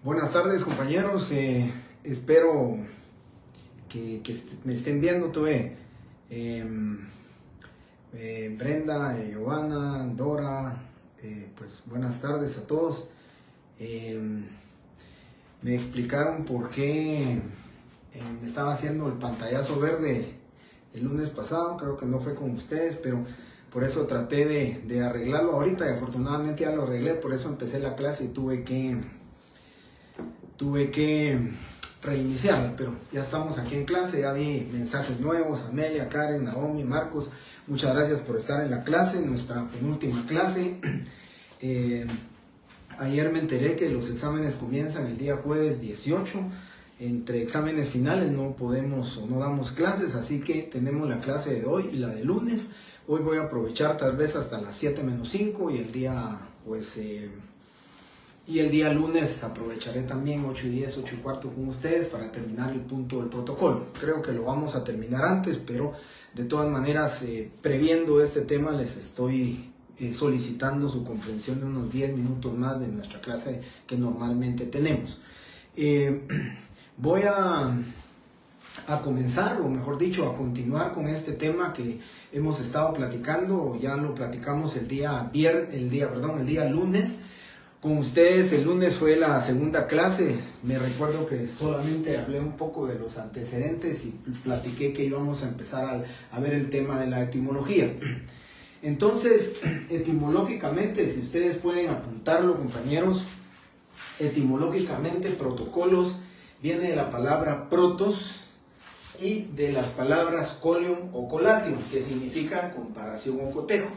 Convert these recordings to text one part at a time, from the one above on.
Buenas tardes, compañeros. Espero que me estén viendo. Brenda, Giovanna, Dora, pues buenas tardes a todos. Me explicaron por qué me estaba haciendo el pantallazo verde el lunes pasado. Creo que no fue con ustedes, pero por eso traté de arreglarlo ahorita y afortunadamente ya lo arreglé. Por eso empecé la clase y tuve que reiniciarla, pero ya estamos aquí en clase. Ya vi mensajes nuevos: Amelia, Karen, Naomi, Marcos. Muchas gracias por estar en la clase, en nuestra penúltima clase. Ayer me enteré que los exámenes comienzan el día jueves 18. Entre exámenes finales no podemos o no damos clases, así que tenemos la clase de hoy y la de lunes. Hoy voy a aprovechar tal vez hasta las 7:05 y el día lunes aprovecharé también 8:10, 8:15 con ustedes para terminar el punto del protocolo. Creo que lo vamos a terminar antes, pero de todas maneras, previendo este tema, les estoy solicitando su comprensión de unos 10 minutos más de nuestra clase que normalmente tenemos. Voy a comenzar, o mejor dicho, a continuar con este tema que hemos estado platicando. Ya lo platicamos el día lunes. Con ustedes el lunes fue la segunda clase. Me recuerdo que solamente hablé un poco de los antecedentes y platiqué que íbamos a empezar a ver el tema de la etimología. Entonces, etimológicamente, si ustedes pueden apuntarlo, compañeros, etimológicamente, protocolos viene de la palabra protos y de las palabras colium o colatium, que significa comparación o cotejo.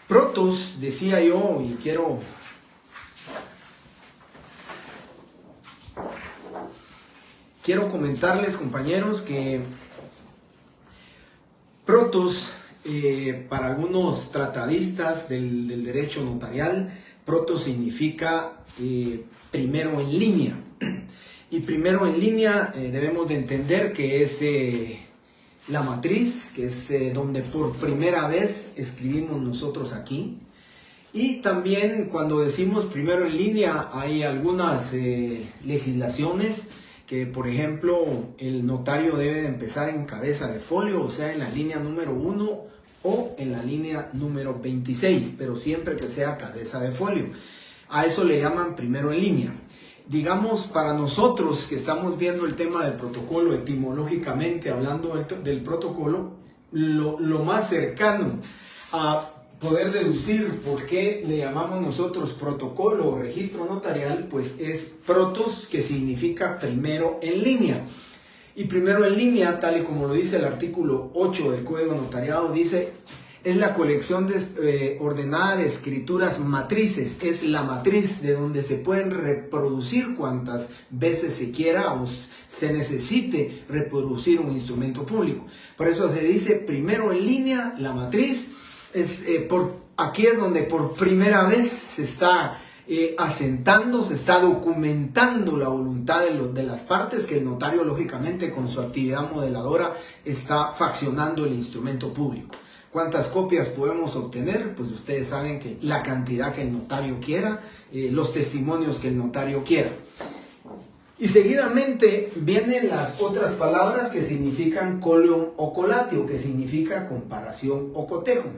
Protos, decía yo, y quiero comentarles, compañeros, que protos, para algunos tratadistas del derecho notarial, protos significa primero en línea. Y primero en línea debemos de entender que es la matriz, que es donde por primera vez escribimos nosotros aquí. Y también cuando decimos primero en línea hay algunas legislaciones que, por ejemplo, el notario debe de empezar en cabeza de folio, o sea, en la línea número 1 o en la línea número 26, pero siempre que sea cabeza de folio. A eso le llaman primero en línea. Digamos, para nosotros que estamos viendo el tema del protocolo, etimológicamente hablando del protocolo, lo más cercano a poder deducir por qué le llamamos nosotros protocolo o registro notarial, pues es protos, que significa primero en línea. Y primero en línea, tal y como lo dice el artículo 8 del Código Notariado, dice: es la colección ordenada de escrituras matrices. Es la matriz de donde se pueden reproducir cuantas veces se quiera o se necesite reproducir un instrumento público. Por eso se dice primero en línea, la matriz. Aquí es donde por primera vez se está asentando, se está documentando la voluntad de las partes, que el notario, lógicamente, con su actividad modeladora, está faccionando el instrumento público. ¿Cuántas copias podemos obtener? Pues ustedes saben que la cantidad que el notario quiera, los testimonios que el notario quiera. Y seguidamente vienen las otras palabras que significan colium o colatio, que significa comparación o cotejo.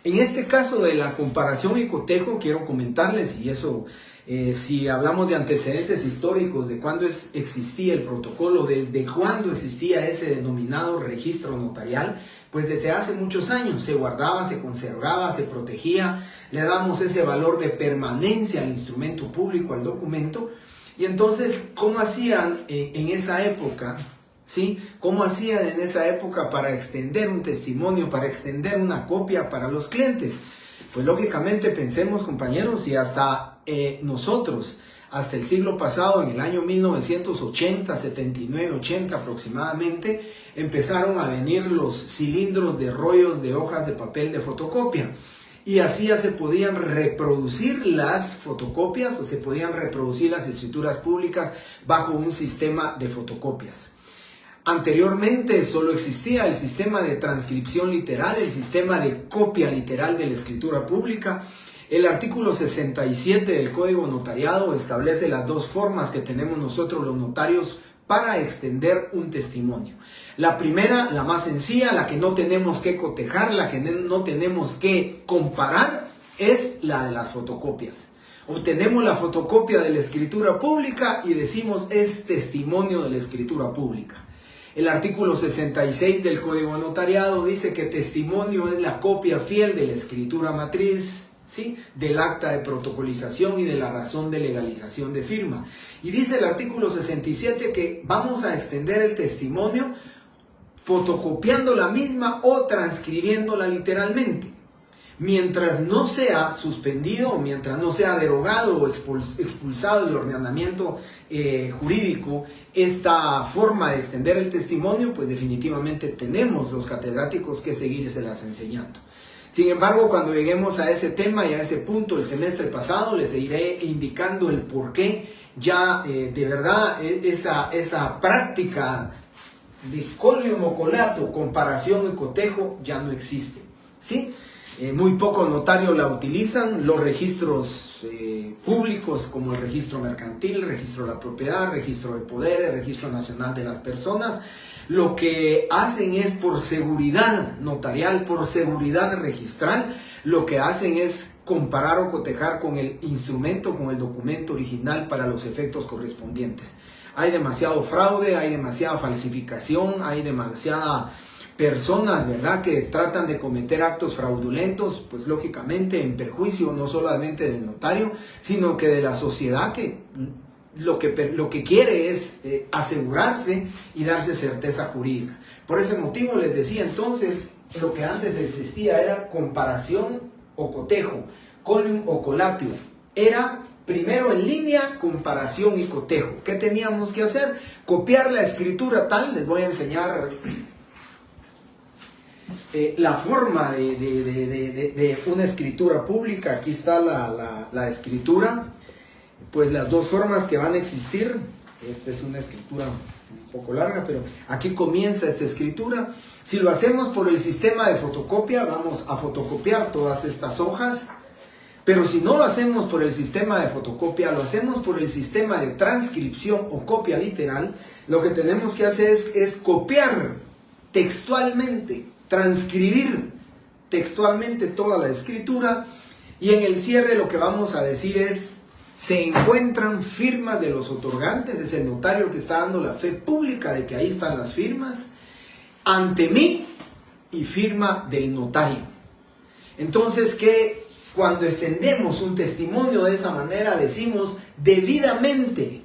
En este caso de la comparación y cotejo, quiero comentarles, y eso, si hablamos de antecedentes históricos, de cuándo existía el protocolo, desde cuándo existía ese denominado registro notarial, pues desde hace muchos años se guardaba, se conservaba, se protegía, le damos ese valor de permanencia al instrumento público, al documento. Y entonces, ¿cómo hacían en esa época? ¿Sí? ¿Cómo hacían en esa época para extender un testimonio, para extender una copia para los clientes? Pues lógicamente pensemos, compañeros, y hasta nosotros, hasta el siglo pasado, en el año 1980, 79, 80 aproximadamente, empezaron a venir los cilindros de rollos de hojas de papel de fotocopia. Y así ya se podían reproducir las fotocopias o se podían reproducir las escrituras públicas bajo un sistema de fotocopias. Anteriormente solo existía el sistema de transcripción literal, el sistema de copia literal de la escritura pública. El artículo 67 del Código Notariado establece las dos formas que tenemos nosotros los notarios para extender un testimonio. La primera, la más sencilla, la que no tenemos que cotejar, la que no tenemos que comparar, es la de las fotocopias. Obtenemos la fotocopia de la escritura pública y decimos es testimonio de la escritura pública. El artículo 66 del Código Notariado dice que testimonio es la copia fiel de la escritura matriz, ¿sí?, del acta de protocolización y de la razón de legalización de firma. Y dice el artículo 67 que vamos a extender el testimonio fotocopiando la misma o transcribiéndola literalmente. Mientras no sea suspendido o mientras no sea derogado o expulsado del ordenamiento jurídico esta forma de extender el testimonio, pues definitivamente tenemos los catedráticos que seguírselas enseñando. Sin embargo, cuando lleguemos a ese tema y a ese punto el semestre pasado, les iré indicando el por qué ya de verdad esa práctica de colium o colato, comparación y cotejo, ya no existe, ¿sí? Muy pocos notarios la utilizan. Los registros públicos como el registro mercantil, el registro de la propiedad, el registro de poderes, el registro nacional de las personas, lo que hacen es por seguridad notarial, por seguridad registral, lo que hacen es comparar o cotejar con el instrumento, con el documento original para los efectos correspondientes. Hay demasiado fraude, hay demasiada falsificación, hay demasiada personas, ¿verdad?, que tratan de cometer actos fraudulentos, pues lógicamente en perjuicio no solamente del notario, sino que de la sociedad, que lo que quiere es asegurarse y darse certeza jurídica. Por ese motivo les decía entonces, lo que antes existía era comparación o cotejo, colium o colatio. Era primero en línea, comparación y cotejo. ¿Qué teníamos que hacer? Copiar la escritura tal, les voy a enseñar la forma de una escritura pública. Aquí está la escritura, pues las dos formas que van a existir. Esta es una escritura un poco larga, pero aquí comienza esta escritura. Si lo hacemos por el sistema de fotocopia, vamos a fotocopiar todas estas hojas, pero si no lo hacemos por el sistema de fotocopia, lo hacemos por el sistema de transcripción o copia literal, lo que tenemos que hacer es copiar textualmente, transcribir textualmente toda la escritura, y en el cierre lo que vamos a decir es: se encuentran firmas de los otorgantes, es el notario que está dando la fe pública de que ahí están las firmas, ante mí, y firma del notario. Entonces, que cuando extendemos un testimonio de esa manera decimos debidamente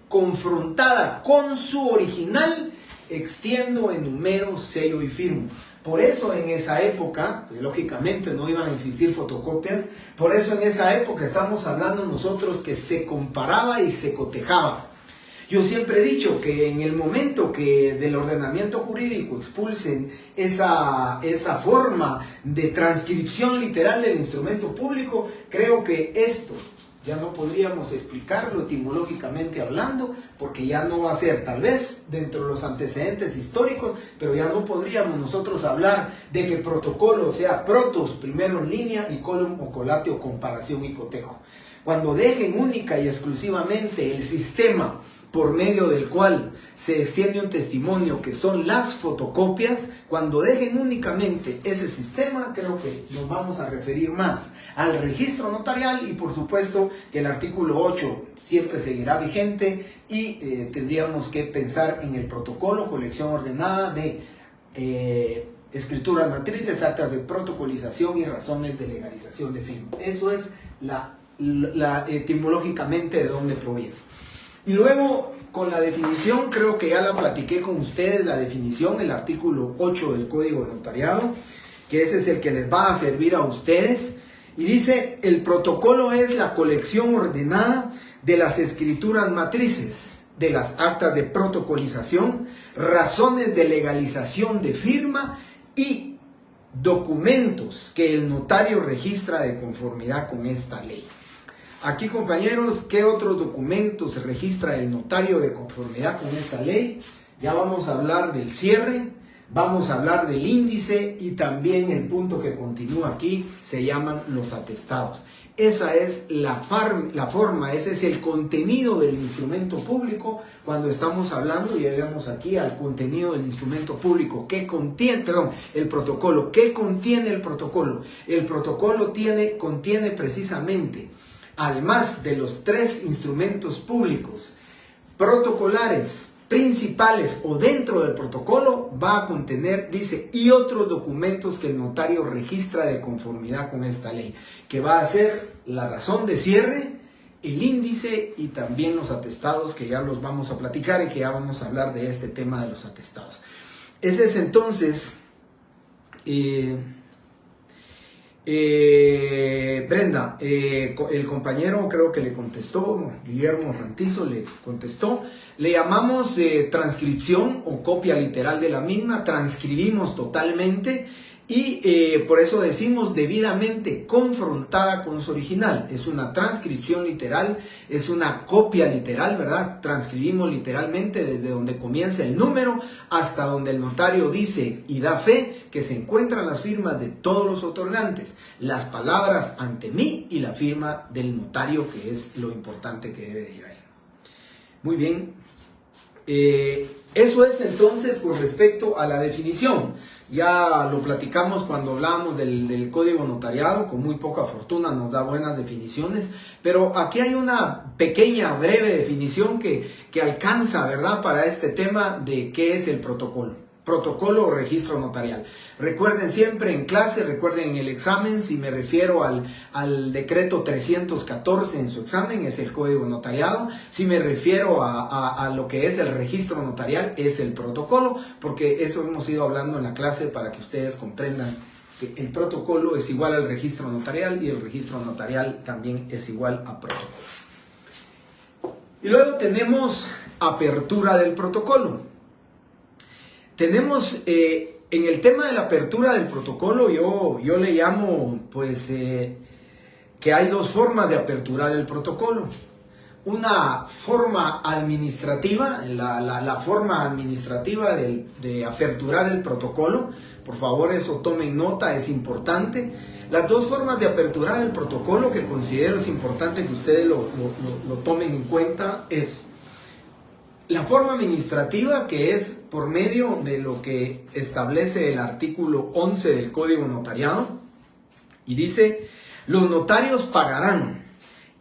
confrontada con su original, extiendo, enumero, sello y firmo. Por eso en esa época, pues, lógicamente no iban a existir fotocopias, por eso en esa época estamos hablando nosotros que se comparaba y se cotejaba. Yo siempre he dicho que en el momento que del ordenamiento jurídico expulsen esa forma de transcripción literal del instrumento público, creo que esto ya no podríamos explicarlo etimológicamente hablando, porque ya no va a ser, tal vez dentro de los antecedentes históricos, pero ya no podríamos nosotros hablar de que protocolo sea protos, primero en línea, y colum o colatio, comparación y cotejo. Cuando dejen única y exclusivamente el sistema por medio del cual se extiende un testimonio, que son las fotocopias, cuando dejen únicamente ese sistema, creo que nos vamos a referir más al registro notarial, y por supuesto que el artículo 8 siempre seguirá vigente, y tendríamos que pensar en el protocolo, colección ordenada de escrituras matrices, actas de protocolización y razones de legalización de firma. Eso es etimológicamente de dónde proviene. Y luego, con la definición, creo que ya la platiqué con ustedes, la definición, el artículo 8 del Código Notariado, que ese es el que les va a servir a ustedes. Y dice: el protocolo es la colección ordenada de las escrituras matrices, de las actas de protocolización, razones de legalización de firma y documentos que el notario registra de conformidad con esta ley. Aquí, compañeros, ¿qué otros documentos registra el notario de conformidad con esta ley? Ya vamos a hablar del cierre, vamos a hablar del índice y también el punto que continúa aquí se llaman los atestados. Esa es la forma, ese es el contenido del instrumento público cuando estamos hablando, y llegamos aquí al contenido del instrumento público. ¿Qué contiene, el protocolo? ¿Qué contiene el protocolo? El protocolo contiene precisamente, además de los 3 instrumentos públicos protocolares principales o dentro del protocolo, va a contener, dice, y otros documentos que el notario registra de conformidad con esta ley, que va a ser la razón de cierre, el índice y también los atestados, que ya los vamos a platicar y que ya vamos a hablar de este tema de los atestados. Ese es entonces, Brenda, el compañero creo que le contestó, Guillermo Santizo le contestó, le llamamos transcripción o copia literal de la misma, transcribimos totalmente y por eso decimos debidamente confrontada con su original. Es una transcripción literal, es una copia literal, ¿verdad? Transcribimos literalmente desde donde comienza el número hasta donde el notario dice y da fe que se encuentran las firmas de todos los otorgantes, las palabras ante mí y la firma del notario, que es lo importante que debe de ir ahí. Muy bien. Eso es entonces con respecto a la definición. Ya lo platicamos cuando hablábamos del código notariado, con muy poca fortuna nos da buenas definiciones, pero aquí hay una pequeña, breve definición que alcanza, ¿verdad?, para este tema de qué es el protocolo. Protocolo o registro notarial. Recuerden siempre en clase, recuerden en el examen, si me refiero al decreto 314 en su examen, es el código notariado. Si me refiero a lo que es el registro notarial, es el protocolo, porque eso hemos ido hablando en la clase para que ustedes comprendan que el protocolo es igual al registro notarial y el registro notarial también es igual a protocolo. Y luego tenemos apertura del protocolo. Tenemos en el tema de la apertura del protocolo, yo le llamo pues que hay 2 formas de aperturar el protocolo. Una forma administrativa, la forma administrativa de aperturar el protocolo, por favor eso tomen nota, es importante. Las 2 formas de aperturar el protocolo que considero es importante que ustedes lo tomen en cuenta es la forma administrativa, que es por medio de lo que establece el artículo 11 del Código Notariado, y dice: los notarios pagarán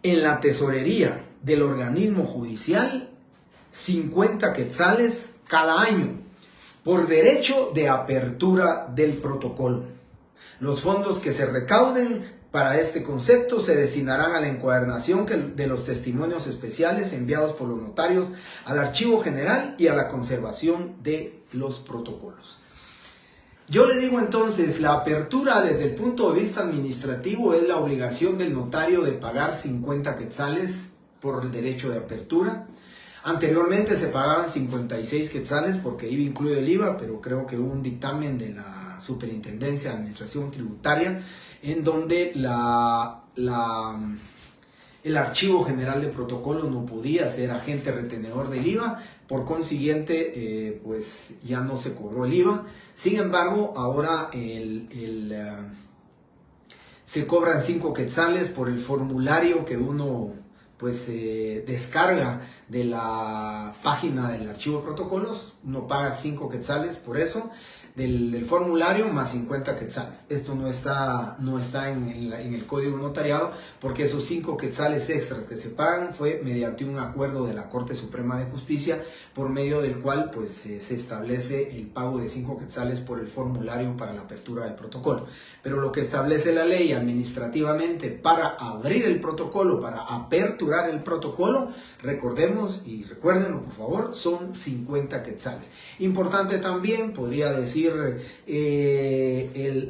en la tesorería del organismo judicial 50 quetzales cada año por derecho de apertura del protocolo. Los fondos que se recauden para este concepto se destinarán a la encuadernación de los testimonios especiales enviados por los notarios al Archivo General y a la conservación de los protocolos. Yo le digo entonces, la apertura desde el punto de vista administrativo es la obligación del notario de pagar 50 quetzales por el derecho de apertura. Anteriormente se pagaban 56 quetzales porque iba incluido el IVA, pero creo que hubo un dictamen de la Superintendencia de Administración Tributaria en donde el Archivo General de Protocolos no podía ser agente retenedor del IVA, por consiguiente pues ya no se cobró el IVA. Sin embargo, ahora se cobran 5 quetzales por el formulario que uno pues descarga de la página del Archivo de Protocolos. Uno paga 5 quetzales por eso, del formulario, más 50 quetzales. Esto no está en el Código Notariado, porque esos 5 quetzales extras que se pagan fue mediante un acuerdo de la Corte Suprema de Justicia, por medio del cual pues se establece el pago de 5 quetzales por el formulario para la apertura del protocolo. Pero lo que establece la ley administrativamente para abrir el protocolo, para aperturar el protocolo, recordemos y recuérdenlo por favor, son 50 quetzales. Importante también, podría decir,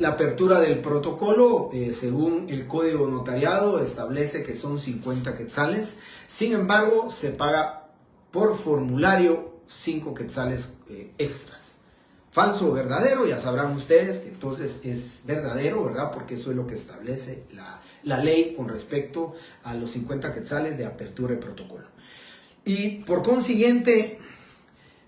la apertura del protocolo, según el Código Notariado, establece que son 50 quetzales. Sin embargo, se paga por formulario 5 quetzales extras. Falso o verdadero, ya sabrán ustedes que entonces es verdadero, ¿verdad? Porque eso es lo que establece la ley con respecto a los 50 quetzales de apertura de protocolo. Y por consiguiente,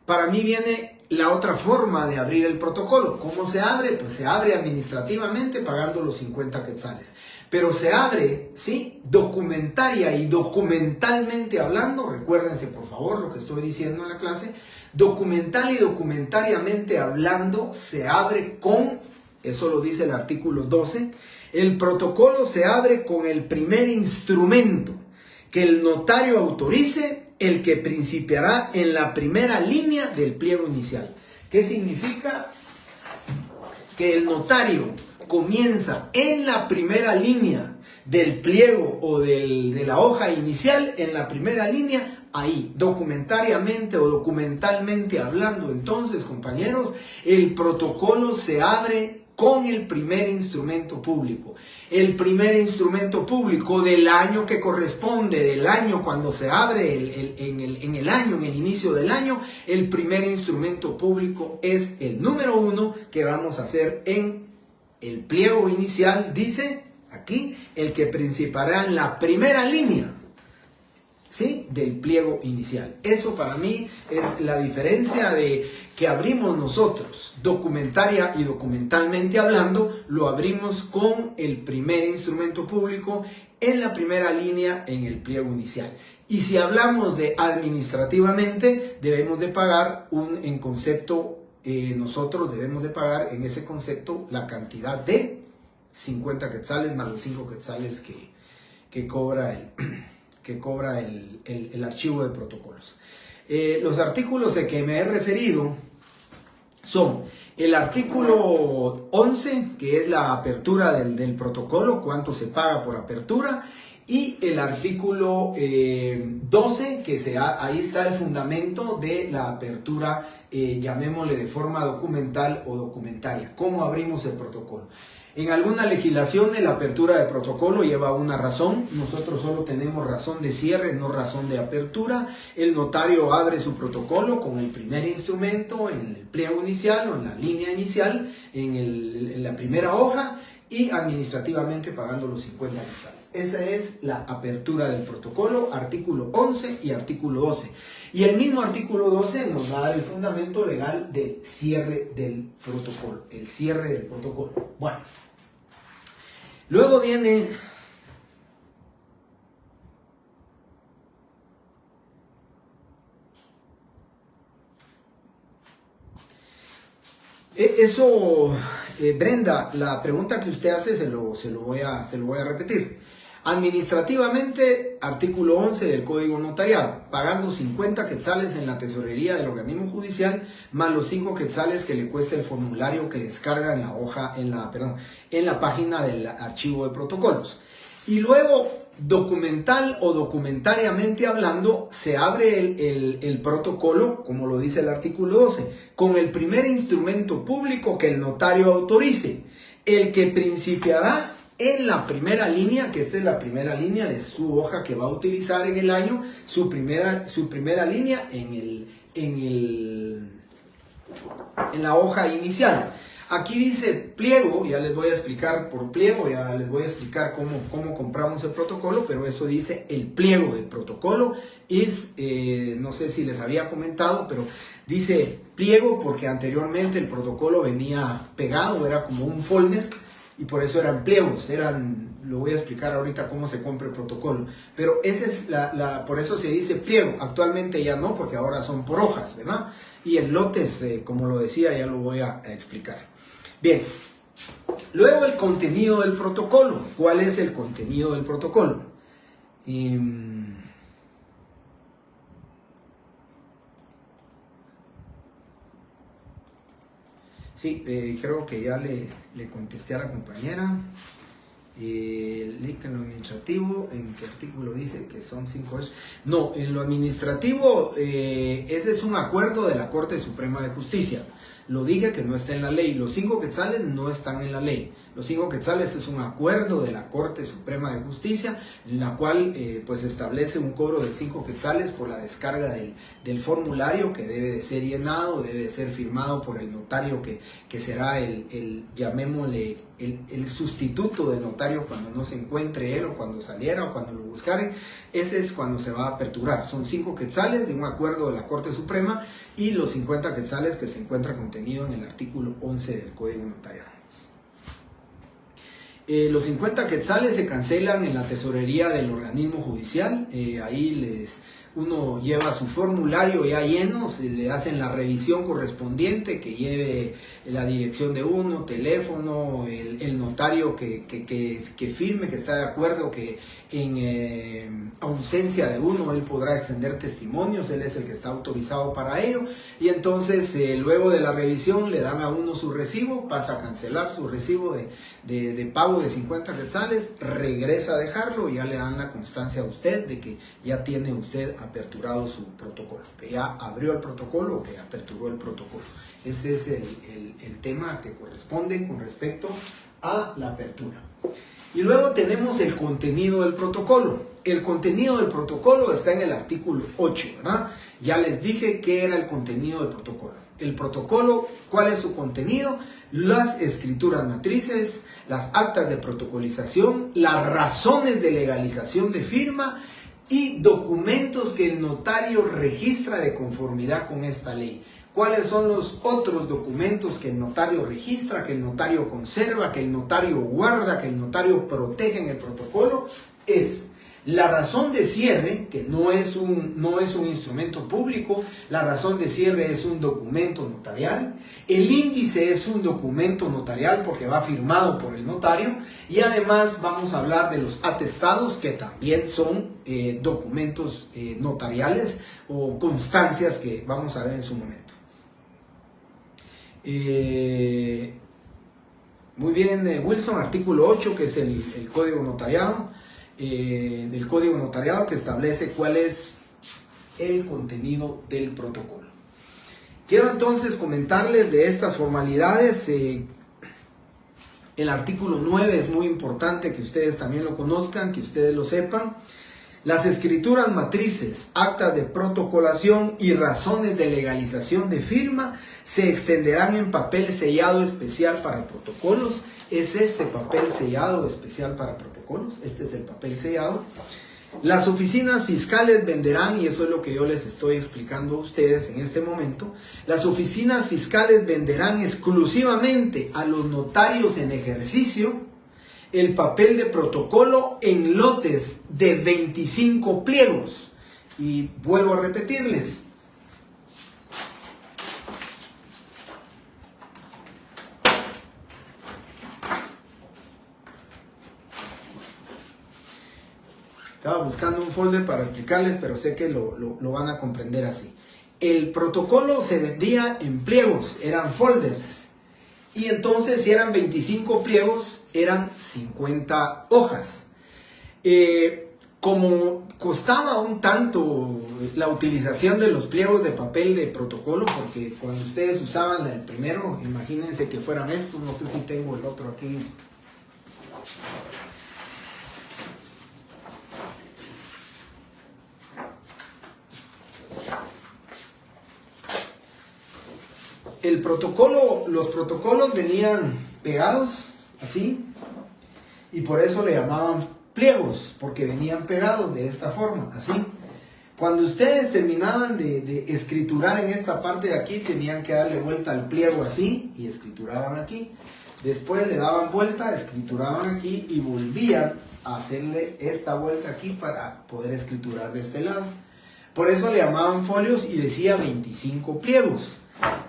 para mí viene la otra forma de abrir el protocolo. ¿Cómo se abre? Pues se abre administrativamente pagando los 50 quetzales. Pero se abre, ¿sí?, documentaria y documentalmente hablando. Recuérdense, por favor, lo que estoy diciendo en la clase. Documental y documentariamente hablando se abre con, eso lo dice el artículo 12, el protocolo se abre con el primer instrumento que el notario autorice, el que principiará en la primera línea del pliego inicial. ¿Qué significa? Que el notario comienza en la primera línea del pliego o de la hoja inicial, en la primera línea, ahí, documentariamente o documentalmente hablando. Entonces, compañeros, el protocolo se abre con el primer instrumento público. El primer instrumento público del año que corresponde, del año cuando se abre en el inicio del año, el primer instrumento público es el número 1 que vamos a hacer en el pliego inicial, dice aquí, el que principiará en la primera línea, ¿sí?, del pliego inicial. Eso para mí es la diferencia de que abrimos nosotros, documentaria y documentalmente hablando, lo abrimos con el primer instrumento público en la primera línea en el pliego inicial. Y si hablamos de administrativamente, debemos de pagar en concepto, nosotros debemos de pagar en ese concepto la cantidad de 50 quetzales más los 5 quetzales que cobra el archivo de protocolos. Los artículos de que me he referido son el artículo 11, que es la apertura del protocolo, cuánto se paga por apertura, y el artículo 12, que ahí está el fundamento de la apertura, llamémosle de forma documental o documentaria, cómo abrimos el protocolo. En alguna legislación la apertura de protocolo lleva una razón. Nosotros solo tenemos razón de cierre, no razón de apertura. El notario abre su protocolo con el primer instrumento en el pliego inicial o en la línea inicial, en la primera hoja, y administrativamente pagando los 50 quetzales. Esa es la apertura del protocolo, artículo 11 y artículo 12. Y el mismo artículo 12 nos va a dar el fundamento legal del cierre del protocolo. El cierre del protocolo. Bueno. Luego viene eso, Brenda, la pregunta que usted hace se lo voy a repetir. Administrativamente, artículo 11 del Código Notariado, pagando 50 quetzales en la tesorería del organismo judicial, más los 5 quetzales que le cuesta el formulario que descarga en la página del archivo de protocolos. Y luego, documental o documentariamente hablando, se abre el protocolo, como lo dice el artículo 12, con el primer instrumento público que el notario autorice, el que principiará en la primera línea, que esta es la primera línea de su hoja que va a utilizar en el año, su primera línea en la hoja inicial. Aquí dice pliego, ya les voy a explicar por pliego, ya les voy a explicar cómo compramos el protocolo, pero eso dice el pliego del protocolo. No sé si les había comentado, pero dice pliego porque anteriormente el protocolo venía pegado, era como un folder, y por eso eran pliegos, lo voy a explicar ahorita cómo se compra el protocolo, pero esa es por eso se dice pliego. Actualmente ya no, porque ahora son por hojas, ¿verdad? Y en lotes, como lo decía, ya lo voy a explicar. Bien, luego el contenido del protocolo. ¿Cuál es el contenido del protocolo? Sí, creo que ya le contesté a la compañera. El link en lo administrativo, ¿en qué artículo dice que son 5 años? No, en lo administrativo, ese es un acuerdo de la Corte Suprema de Justicia. lo dije que no está en la ley. Los 5 quetzales no están en la ley. Los 5 quetzales es un acuerdo de la Corte Suprema de Justicia, en la cual pues establece un cobro de 5 quetzales por la descarga del formulario, que debe de ser llenado, debe de ser firmado por el notario que será llamémosle, el sustituto del notario cuando no se encuentre él, o cuando saliera, o cuando lo buscaren. Ese es cuando se va a aperturar. Son 5 quetzales de un acuerdo de la Corte Suprema y los 50 quetzales que se encuentra contenido en el artículo 11 del Código Notarial. Los 50 quetzales se cancelan en la tesorería del organismo judicial. Ahí uno lleva su formulario ya lleno, se le hacen la revisión correspondiente, que lleve la dirección de uno, teléfono, el notario que firme, que está de acuerdo que en ausencia de uno él podrá extender testimonios, él es el que está autorizado para ello, y entonces luego de la revisión le dan a uno su recibo, pasa a cancelar su recibo de pago de 50 quetzales, regresa a dejarlo y ya le dan la constancia a usted de que ya tiene usted aperturado su protocolo, que ya abrió el protocolo o que aperturó el protocolo. Ese es el tema que corresponde con respecto a la apertura. Y luego tenemos el contenido del protocolo. El contenido del protocolo está en el artículo 8, ¿verdad? Ya les dije qué era el contenido del protocolo. El protocolo, ¿cuál es su contenido? Las escrituras matrices, las actas de protocolización, las razones de legalización de firma y documentos que el notario registra de conformidad con esta ley. ¿Cuáles son los otros documentos que el notario registra, que el notario conserva, que el notario guarda, que el notario protege en el protocolo? Es la razón de cierre, que no es un instrumento público. La razón de cierre es un documento notarial. El índice es un documento notarial porque va firmado por el notario. Y además vamos a hablar de los atestados, que también son documentos notariales o constancias que vamos a ver en su momento. Muy bien, Wilson, artículo 8, que es el código notariado, del código notariado, que establece cuál es el contenido del protocolo. Quiero entonces comentarles de estas formalidades. El artículo 9 es muy importante que ustedes también lo conozcan, que ustedes lo sepan. Las escrituras matrices, actas de protocolación y razones de legalización de firma se extenderán en papel sellado especial para protocolos. Es este papel sellado especial para protocolos. Este es el papel sellado. Las oficinas fiscales venderán, y eso es lo que yo les estoy explicando a ustedes en este momento, las oficinas fiscales venderán exclusivamente a los notarios en ejercicio el papel de protocolo en lotes de 25 pliegos. Y vuelvo a repetirles. Estaba buscando un folder para explicarles, pero sé que lo van a comprender así. El protocolo se vendía en pliegos, eran folders. Y entonces, si eran 25 pliegos, eran 50 hojas. Como costaba un tanto la utilización de los pliegos de papel de protocolo, porque cuando ustedes usaban el primero, imagínense que fueran estos, no sé si tengo el otro aquí. Los protocolos venían pegados así, y por eso le llamaban pliegos, porque venían pegados de esta forma, así. Cuando ustedes terminaban de escriturar en esta parte de aquí, tenían que darle vuelta al pliego así, y escrituraban aquí. Después le daban vuelta, escrituraban aquí, y volvían a hacerle esta vuelta aquí para poder escriturar de este lado. Por eso le llamaban folios y decía 25 pliegos.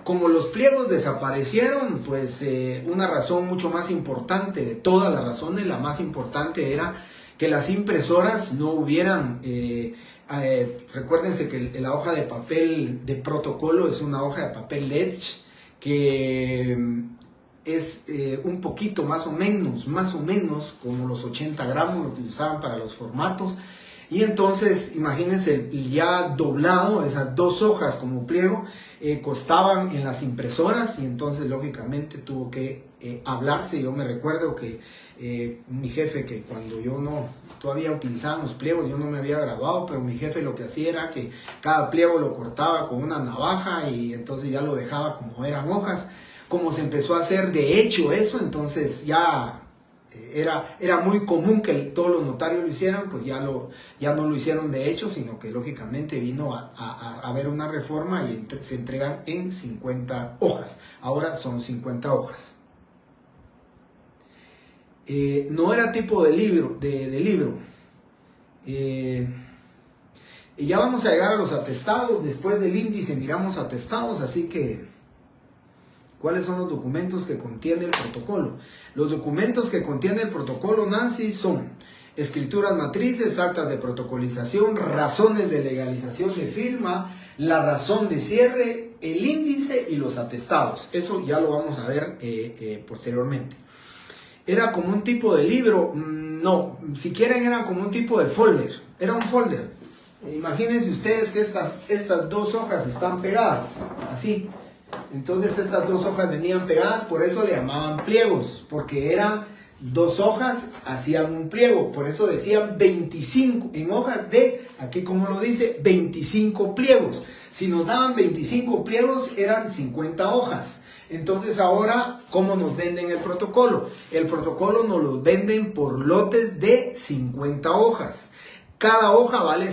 Como los pliegos desaparecieron, pues una razón mucho más importante de todas las razones, la más importante era que las impresoras no hubieran, recuérdense que la hoja de papel de protocolo es una hoja de papel Edge que es un poquito más o menos como los 80 gramos que usaban para los formatos. Y entonces, imagínense, ya doblado, esas 2 hojas como pliego, costaban en las impresoras, y entonces lógicamente tuvo que hablarse. Yo me recuerdo que mi jefe, que cuando yo no todavía utilizábamos pliegos, yo no me había graduado, pero mi jefe lo que hacía era que cada pliego lo cortaba con una navaja y entonces ya lo dejaba como eran hojas. Como se empezó a hacer de hecho eso, entonces ya era muy común que todos los notarios lo hicieran, pues ya no lo hicieron de hecho, sino que lógicamente vino a haber una reforma y se entregan en 50 hojas. Ahora son 50 hojas. No era tipo de libro. Y ya vamos a llegar a los atestados. Después del índice miramos atestados, así que ¿cuáles son los documentos que contiene el protocolo? Los documentos que contiene el protocolo, Nancy, son escrituras matrices, actas de protocolización, razones de legalización de firma, la razón de cierre, el índice y los atestados. Eso ya lo vamos a ver posteriormente. ¿Era como un tipo de libro? No, si quieren era como un tipo de folder. Era un folder. Imagínense ustedes que estas 2 hojas están pegadas, así. Entonces estas 2 hojas venían pegadas, por eso le llamaban pliegos, porque eran 2 hojas, hacían un pliego. Por eso decían 25, en hojas de, aquí como lo dice, 25 pliegos. Si nos daban 25 pliegos, eran 50 hojas. Entonces ahora, ¿cómo nos venden el protocolo? El protocolo nos lo venden por lotes de 50 hojas. Cada hoja vale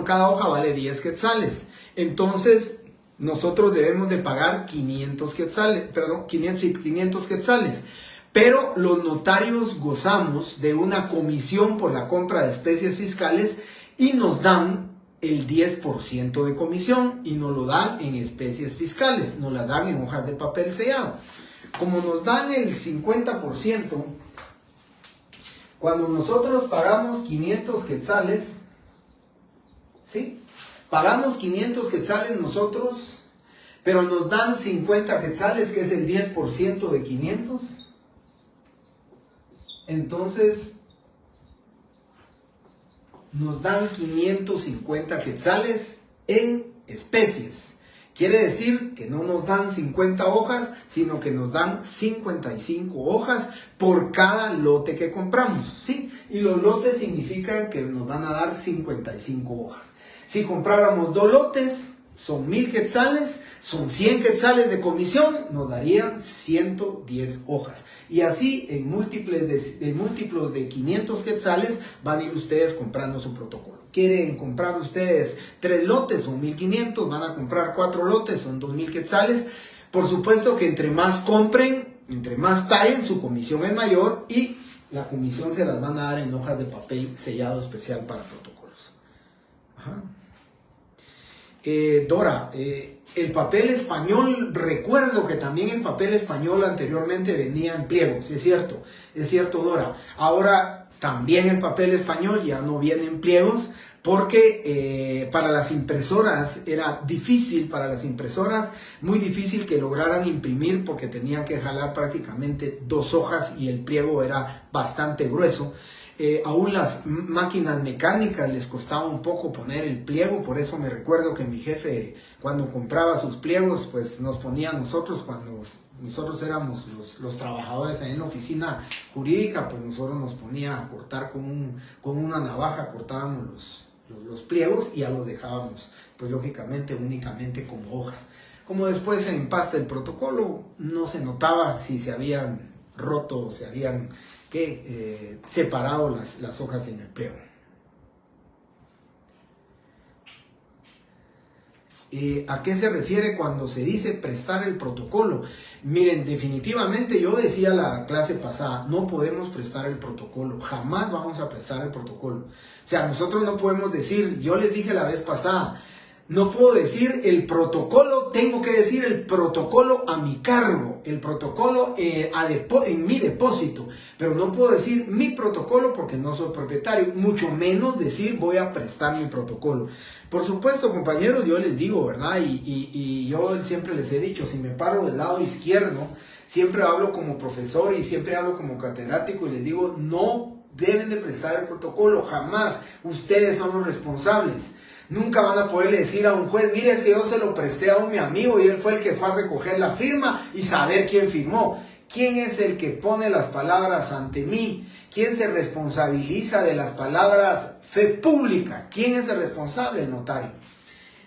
cada hoja vale 10 quetzales. Entonces, nosotros debemos de pagar 500 quetzales. Pero los notarios gozamos de una comisión por la compra de especies fiscales y nos dan el 10% de comisión y nos lo dan en especies fiscales, nos la dan en hojas de papel sellado. Como nos dan el 50%, cuando nosotros pagamos 500 quetzales, ¿sí? Pagamos 500 quetzales nosotros, pero nos dan 50 quetzales, que es el 10% de 500. Entonces, nos dan 550 quetzales en especies. Quiere decir que no nos dan 50 hojas, sino que nos dan 55 hojas por cada lote que compramos, ¿sí? Y los lotes significan que nos van a dar 55 hojas. Si compráramos 2 lotes, son 1000 quetzales, son 100 quetzales de comisión, nos darían 110 hojas. Y así, en múltiplos de 500 quetzales, van a ir ustedes comprando su protocolo. Quieren comprar ustedes 3 lotes, son 1500, van a comprar 4 lotes, son 2000 quetzales. Por supuesto que entre más compren, entre más paguen, su comisión es mayor y la comisión se las van a dar en hojas de papel sellado especial para protocolos. Ajá. Dora, el papel español, recuerdo que también el papel español anteriormente venía en pliegos, es cierto Dora. Ahora también el papel español ya no viene en pliegos porque para las impresoras era difícil, muy difícil que lograran imprimir porque tenían que jalar prácticamente 2 hojas y el pliego era bastante grueso. Aún las máquinas mecánicas les costaba un poco poner el pliego, por eso me recuerdo que mi jefe cuando compraba sus pliegos, pues nos ponía a nosotros, cuando nosotros éramos los trabajadores ahí en la oficina jurídica, pues nosotros nos ponía a cortar con una navaja, cortábamos los pliegos y ya los dejábamos, pues lógicamente únicamente como hojas. Como después en pasta el protocolo, no se notaba si se habían roto o se habían separado las hojas en el pliego. ¿A qué se refiere cuando se dice prestar el protocolo? Miren, definitivamente yo decía la clase pasada, no podemos prestar el protocolo, jamás vamos a prestar el protocolo. O sea, nosotros no podemos decir, yo les dije la vez pasada, no puedo decir el protocolo, tengo que decir el protocolo a mi cargo, el protocolo en mi depósito, pero no puedo decir mi protocolo porque no soy propietario, mucho menos decir voy a prestar mi protocolo. Por supuesto, compañeros, yo les digo, ¿verdad? Y yo siempre les he dicho, si me paro del lado izquierdo, siempre hablo como profesor y siempre hablo como catedrático y les digo, no deben de prestar el protocolo, jamás. Ustedes son los responsables. Nunca van a poderle decir a un juez, mire, es que yo se lo presté a mi amigo y él fue el que fue a recoger la firma y saber quién firmó. ¿Quién es el que pone las palabras ante mí? ¿Quién se responsabiliza de las palabras fe pública? ¿Quién es el responsable? El notario.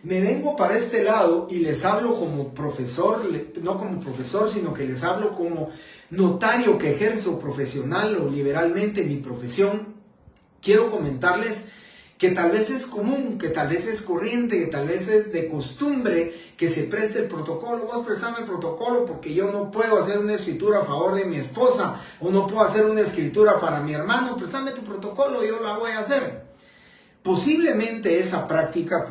Me vengo para este lado y les hablo como profesor, no como profesor, sino que les hablo como notario que ejerzo profesional o liberalmente mi profesión. Quiero comentarles que tal vez es común, que tal vez es corriente, que tal vez es de costumbre que se preste el protocolo. Vos prestame el protocolo porque yo no puedo hacer una escritura a favor de mi esposa o no puedo hacer una escritura para mi hermano. Préstame tu protocolo y yo la voy a hacer. Posiblemente esa práctica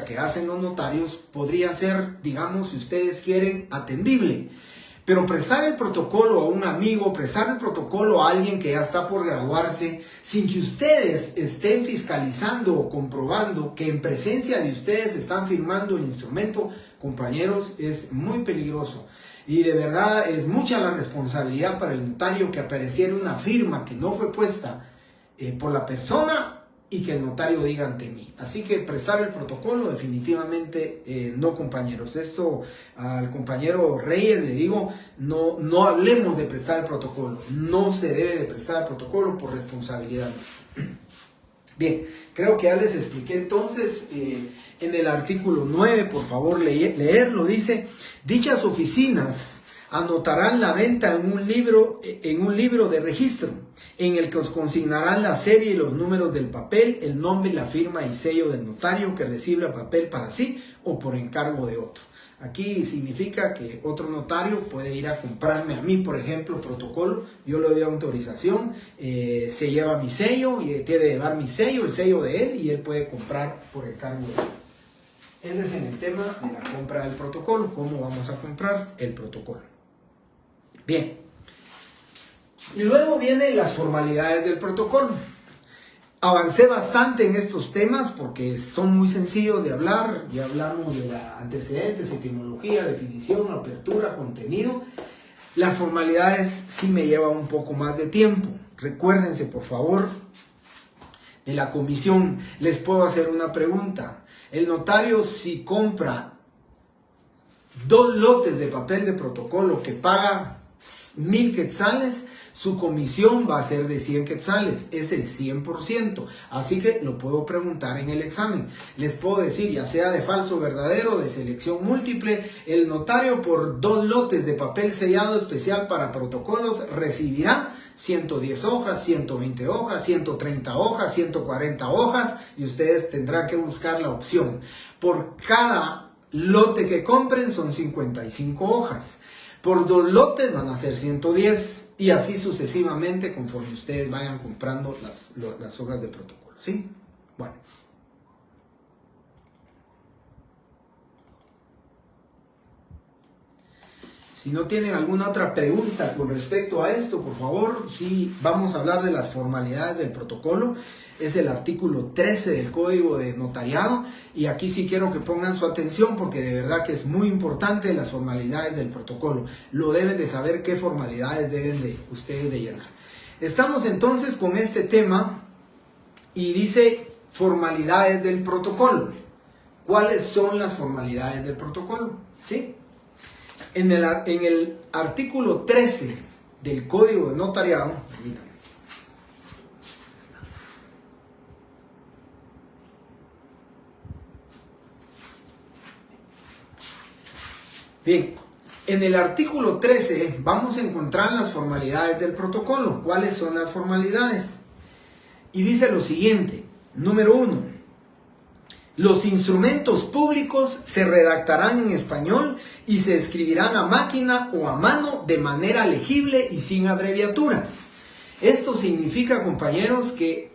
que hacen los notarios podría ser, digamos, si ustedes quieren, atendible. Pero prestar el protocolo a un amigo, prestar el protocolo a alguien que ya está por graduarse, sin que ustedes estén fiscalizando o comprobando que en presencia de ustedes están firmando el instrumento, compañeros, es muy peligroso. Y de verdad es mucha la responsabilidad para el notario que apareciera una firma que no fue puesta por la persona y que el notario diga ante mí. Así que prestar el protocolo definitivamente no, compañeros. Esto al compañero Reyes le digo, no hablemos de prestar el protocolo. No se debe de prestar el protocolo por responsabilidad. Bien, creo que ya les expliqué entonces en el artículo 9, por favor leerlo, dice, dichas oficinas anotarán la venta en un libro de registro, en el que os consignarán la serie y los números del papel, el nombre, la firma y sello del notario que recibe el papel para sí o por encargo de otro. Aquí significa que otro notario puede ir a comprarme a mí, por ejemplo, protocolo, yo le doy autorización, se lleva mi sello y tiene de llevar mi sello, el sello de él, y él puede comprar por encargo de él. Ese es en el tema de la compra del protocolo, cómo vamos a comprar el protocolo. Bien. Y luego vienen las formalidades del protocolo. Avancé bastante en estos temas porque son muy sencillos de hablar. Ya hablamos de antecedentes, etimología, definición, apertura, contenido. Las formalidades sí me llevan un poco más de tiempo. Recuérdense, por favor, de la comisión. Les puedo hacer una pregunta. El notario, si compra 2 lotes de papel de protocolo que paga 1000 quetzales, su comisión va a ser de 100 quetzales, es el 100%, así que lo puedo preguntar en el examen. Les puedo decir, ya sea de falso o verdadero, de selección múltiple, el notario por 2 lotes de papel sellado especial para protocolos recibirá 110 hojas, 120 hojas, 130 hojas, 140 hojas, y ustedes tendrán que buscar la opción. Por cada lote que compren son 55 hojas. Por 2 lotes van a ser 110 y así sucesivamente conforme ustedes vayan comprando las hojas de protocolo, ¿sí? Bueno. Si no tienen alguna otra pregunta con respecto a esto, por favor, sí, vamos a hablar de las formalidades del protocolo. Es el artículo 13 del Código de Notariado y aquí sí quiero que pongan su atención porque de verdad que es muy importante las formalidades del protocolo. Lo deben de saber qué formalidades deben de ustedes de llenar. Estamos entonces con este tema y dice formalidades del protocolo. ¿Cuáles son las formalidades del protocolo? ¿Sí? En el artículo 13 del Código de Notariado, permítanme. Bien, en el artículo 13 vamos a encontrar las formalidades del protocolo. ¿Cuáles son las formalidades? Y dice lo siguiente, número 1, los instrumentos públicos se redactarán en español y se escribirán a máquina o a mano de manera legible y sin abreviaturas. Esto significa, compañeros, que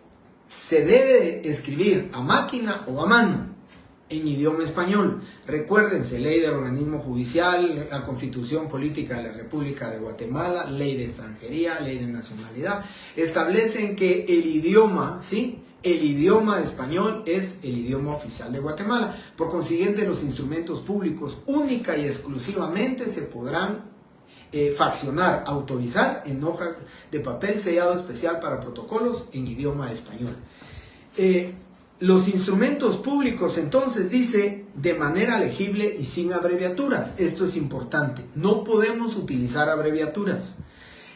se debe escribir a máquina o a mano en idioma español. Recuérdense, ley del organismo judicial, la Constitución Política de la República de Guatemala, ley de extranjería, ley de nacionalidad, establecen que el idioma, ¿sí?, el idioma español es el idioma oficial de Guatemala. Por consiguiente, los instrumentos públicos única y exclusivamente se podrán faccionar, autorizar en hojas de papel sellado especial para protocolos en idioma español. Los instrumentos públicos, entonces, dice de manera legible y sin abreviaturas. Esto es importante. No podemos utilizar abreviaturas.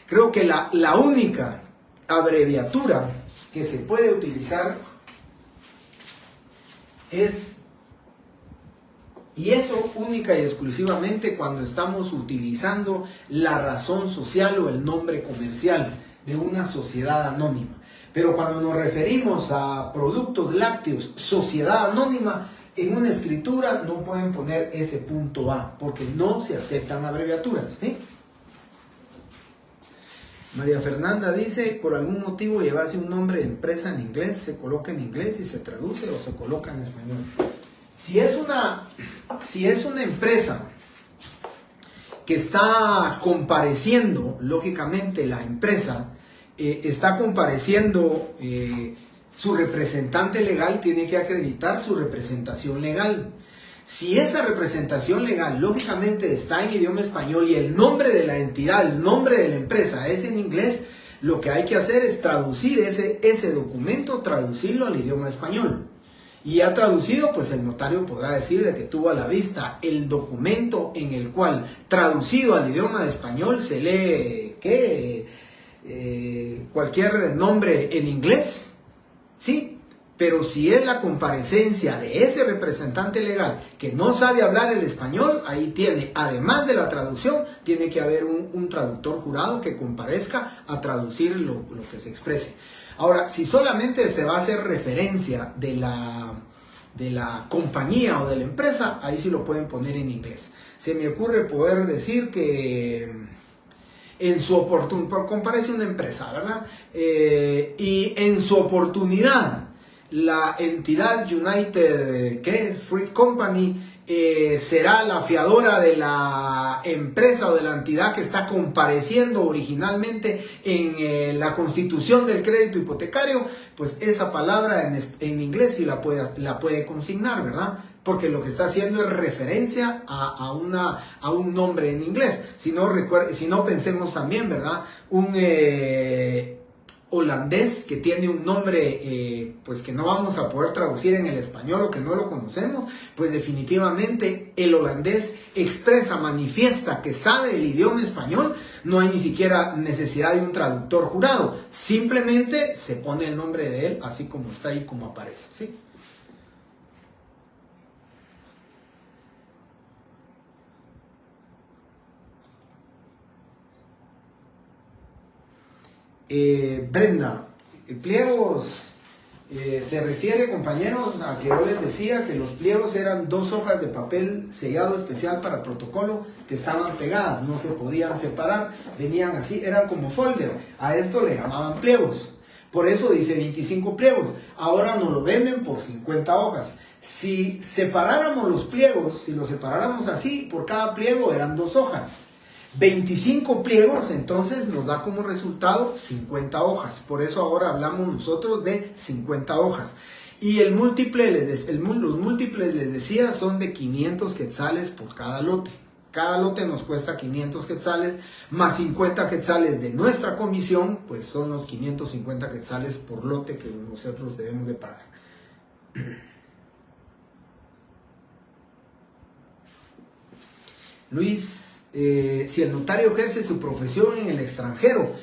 Creo que la única abreviatura que se puede utilizar es, y eso única y exclusivamente cuando estamos utilizando la razón social o el nombre comercial de una sociedad anónima. Pero cuando nos referimos a productos lácteos, sociedad anónima, en una escritura no pueden poner ese punto A, porque no se aceptan abreviaturas, ¿sí? María Fernanda dice, por algún motivo llevase un nombre de empresa en inglés, se coloca en inglés y se traduce o se coloca en español. Si es una empresa que está compareciendo, lógicamente la empresa está compareciendo, su representante legal tiene que acreditar su representación legal. Si esa representación legal, lógicamente, está en idioma español y el nombre de la entidad, el nombre de la empresa es en inglés, lo que hay que hacer es traducir ese documento, traducirlo al idioma español. Y ya traducido, pues el notario podrá decir de que tuvo a la vista el documento en el cual, traducido al idioma español, se lee cualquier nombre en inglés, ¿sí? Pero si es la comparecencia de ese representante legal que no sabe hablar el español, ahí tiene, además de la traducción, tiene que haber un traductor jurado que comparezca a traducir lo que se exprese. Ahora, si solamente se va a hacer referencia de la compañía o de la empresa, ahí sí lo pueden poner en inglés. Se me ocurre poder decir que en su oportunidad, comparece una empresa, ¿verdad? Y en su oportunidad, la entidad United Fruit Company será la fiadora de la empresa o de la entidad que está compareciendo originalmente en la constitución del crédito hipotecario, pues esa palabra en inglés sí la puede consignar, ¿verdad? Porque lo que está haciendo es referencia a un nombre en inglés. Si no pensemos también, ¿verdad? Un holandés que tiene un nombre pues que no vamos a poder traducir en el español o que no lo conocemos, pues definitivamente el holandés expresa, manifiesta que sabe el idioma español, no hay ni siquiera necesidad de un traductor jurado, simplemente se pone el nombre de él así como está y como aparece, ¿sí? Brenda, pliegos, se refiere, compañeros, a que yo les decía que los pliegos eran 2 hojas de papel sellado especial para protocolo que estaban pegadas, no se podían separar, venían así, eran como folder, a esto le llamaban pliegos, por eso dice 25 pliegos, ahora nos lo venden por 50 hojas. Si separáramos los pliegos, si los separáramos así, por cada pliego eran 2 hojas. 25 pliegos, entonces nos da como resultado 50 hojas. Por eso ahora hablamos nosotros de 50 hojas. Y los múltiples, les decía, son de 500 quetzales por cada lote. Cada lote nos cuesta 500 quetzales, más 50 quetzales de nuestra comisión, pues son los 550 quetzales por lote que nosotros debemos de pagar. Luis, si el notario ejerce su profesión en el extranjero,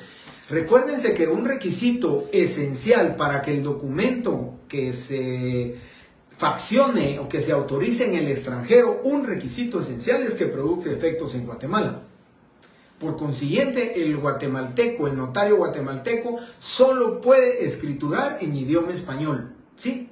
recuérdense que un requisito esencial para que el documento que se faccione o que se autorice en el extranjero, un requisito esencial es que produzca efectos en Guatemala. Por consiguiente, el notario guatemalteco, solo puede escriturar en idioma español, ¿sí?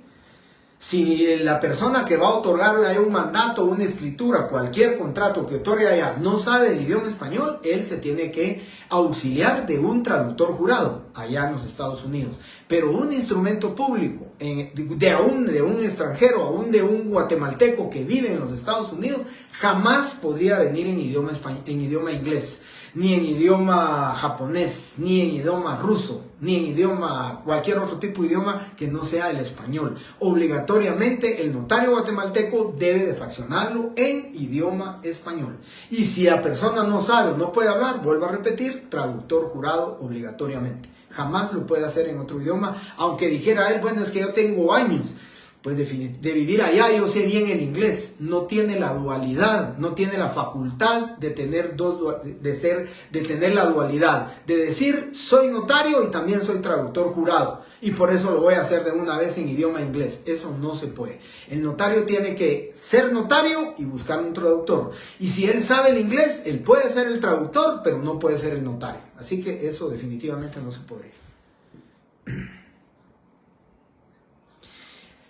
Si la persona que va a otorgar un mandato, una escritura, cualquier contrato que otorgue allá no sabe el idioma español, él se tiene que auxiliar de un traductor jurado allá en los Estados Unidos. Pero un instrumento público de un extranjero, aún de un guatemalteco que vive en los Estados Unidos, Jamás podría venir en idioma inglés, ni en idioma japonés, ni en idioma ruso, ni en idioma, cualquier otro tipo de idioma que no sea el español. Obligatoriamente el notario guatemalteco debe de faccionarlo en idioma español. Y si la persona no sabe o no puede hablar, vuelvo a repetir, traductor jurado obligatoriamente. Jamás lo puede hacer en otro idioma, aunque dijera él, bueno, es que yo tengo años pues de vivir allá, yo sé bien el inglés. No tiene la dualidad, no tiene la facultad de tener de tener la dualidad, de decir soy notario y también soy traductor jurado, y por eso lo voy a hacer de una vez en idioma inglés. Eso no se puede. El notario tiene que ser notario y buscar un traductor, y si él sabe el inglés, él puede ser el traductor, pero no puede ser el notario. Así que eso definitivamente no se podría.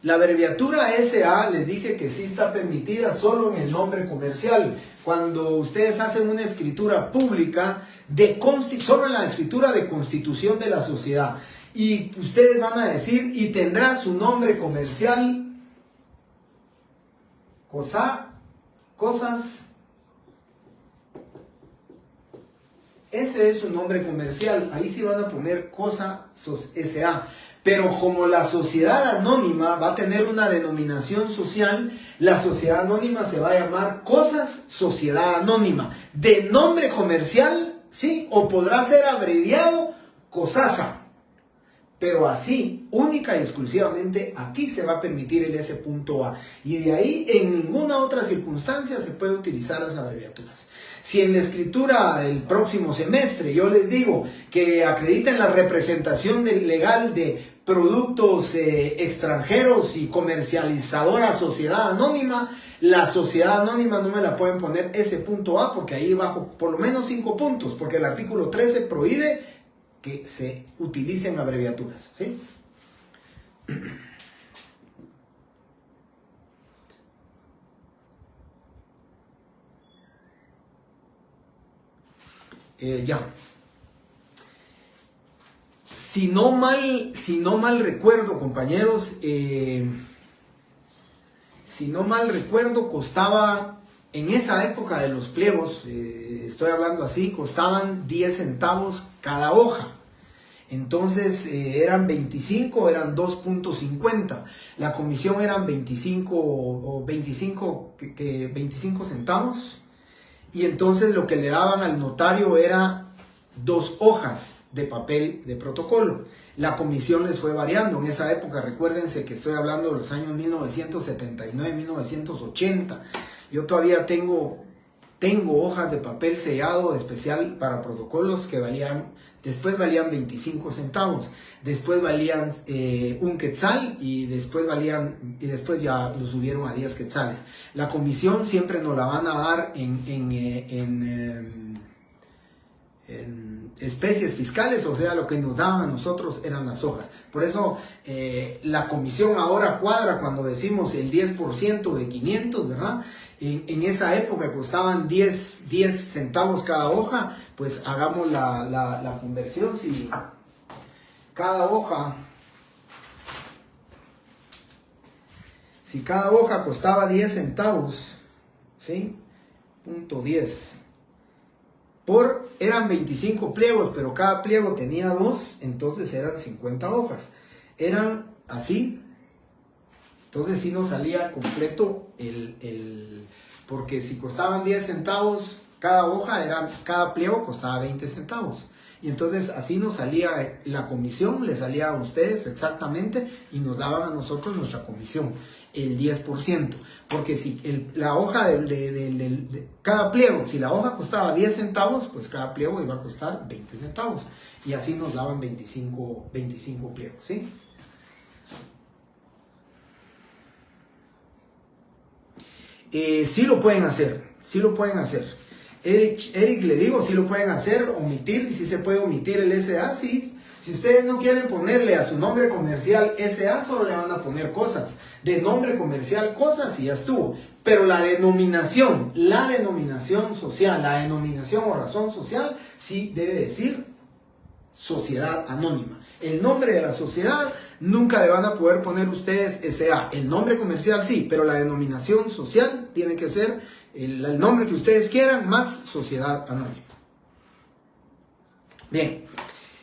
La abreviatura SA, les dije que sí está permitida solo en el nombre comercial. Cuando ustedes hacen una escritura pública, solo en la escritura de constitución de la sociedad, y ustedes van a decir, y tendrá su nombre comercial, cosas, ese es su nombre comercial, ahí sí van a poner cosa SA. Pero como la sociedad anónima va a tener una denominación social, la sociedad anónima se va a llamar Cosas Sociedad Anónima. De nombre comercial, sí, o podrá ser abreviado COSASA. Pero así, única y exclusivamente, aquí se va a permitir el S.A. Y de ahí, en ninguna otra circunstancia se puede utilizar las abreviaturas. Si en la escritura del próximo semestre yo les digo que acrediten la representación legal de productos extranjeros y comercializadora sociedad anónima, la sociedad anónima no me la pueden poner S.A. porque ahí bajo por lo menos 5 puntos, porque el artículo 13 prohíbe que se utilicen abreviaturas, ¿sí? Ya. Si no mal recuerdo, compañeros, si no mal recuerdo, costaba, en esa época de los pliegos, estoy hablando así, costaban 10 centavos cada hoja. Entonces eran 25, eran 2.50. La comisión eran 25 centavos. Y entonces lo que le daban al notario era 2 hojas de papel de protocolo. La comisión les fue variando. En esa época, recuérdense que estoy hablando de los años 1979, 1980. Yo todavía tengo hojas de papel sellado especial para protocolos que después valían 25 centavos, después valían 1 quetzal y después ya lo subieron a 10 quetzales. La comisión siempre nos la van a dar en especies fiscales, o sea, lo que nos daban a nosotros eran las hojas. Por eso la comisión ahora cuadra cuando decimos el 10% de 500, ¿verdad? En esa época costaban 10 centavos cada hoja, pues hagamos la conversión. Si cada hoja costaba 10 centavos, ¿sí? Punto 10. Eran 25 pliegos, pero cada pliego tenía 2, entonces eran 50 hojas. Eran así. Entonces sí nos salía completo porque si costaban 10 centavos cada hoja, cada pliego costaba 20 centavos. Y entonces así nos salía la comisión, le salía a ustedes exactamente y nos daban a nosotros nuestra comisión, el 10%. Porque si la hoja de cada pliego, si la hoja costaba 10 centavos, pues cada pliego iba a costar 20 centavos. Y así nos daban 25 pliegos, ¿sí? Sí lo pueden hacer, sí lo pueden hacer. Eric, le digo, sí lo pueden hacer, omitir, si se puede omitir el SA, sí. Si ustedes no quieren ponerle a su nombre comercial SA, solo le van a poner cosas. De nombre comercial cosas y ya estuvo. Pero la denominación social, la denominación o razón social, sí debe decir sociedad anónima. El nombre de la sociedad nunca le van a poder poner ustedes SA. El nombre comercial sí, pero la denominación social tiene que ser el nombre que ustedes quieran, más sociedad anónima. Bien,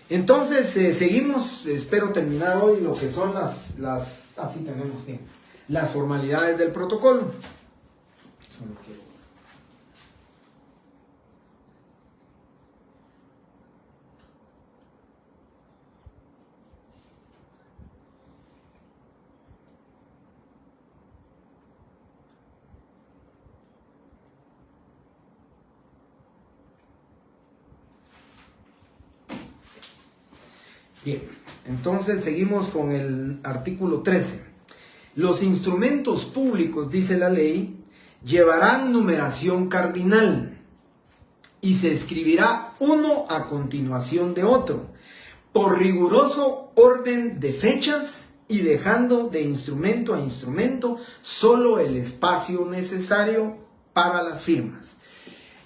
entonces seguimos, espero terminar hoy lo que son así tenemos tiempo, las formalidades del protocolo. Solo quiero... Bien, entonces seguimos con el artículo 13. Los instrumentos públicos, dice la ley, llevarán numeración cardinal y se escribirá uno a continuación de otro, por riguroso orden de fechas y dejando de instrumento a instrumento solo el espacio necesario para las firmas.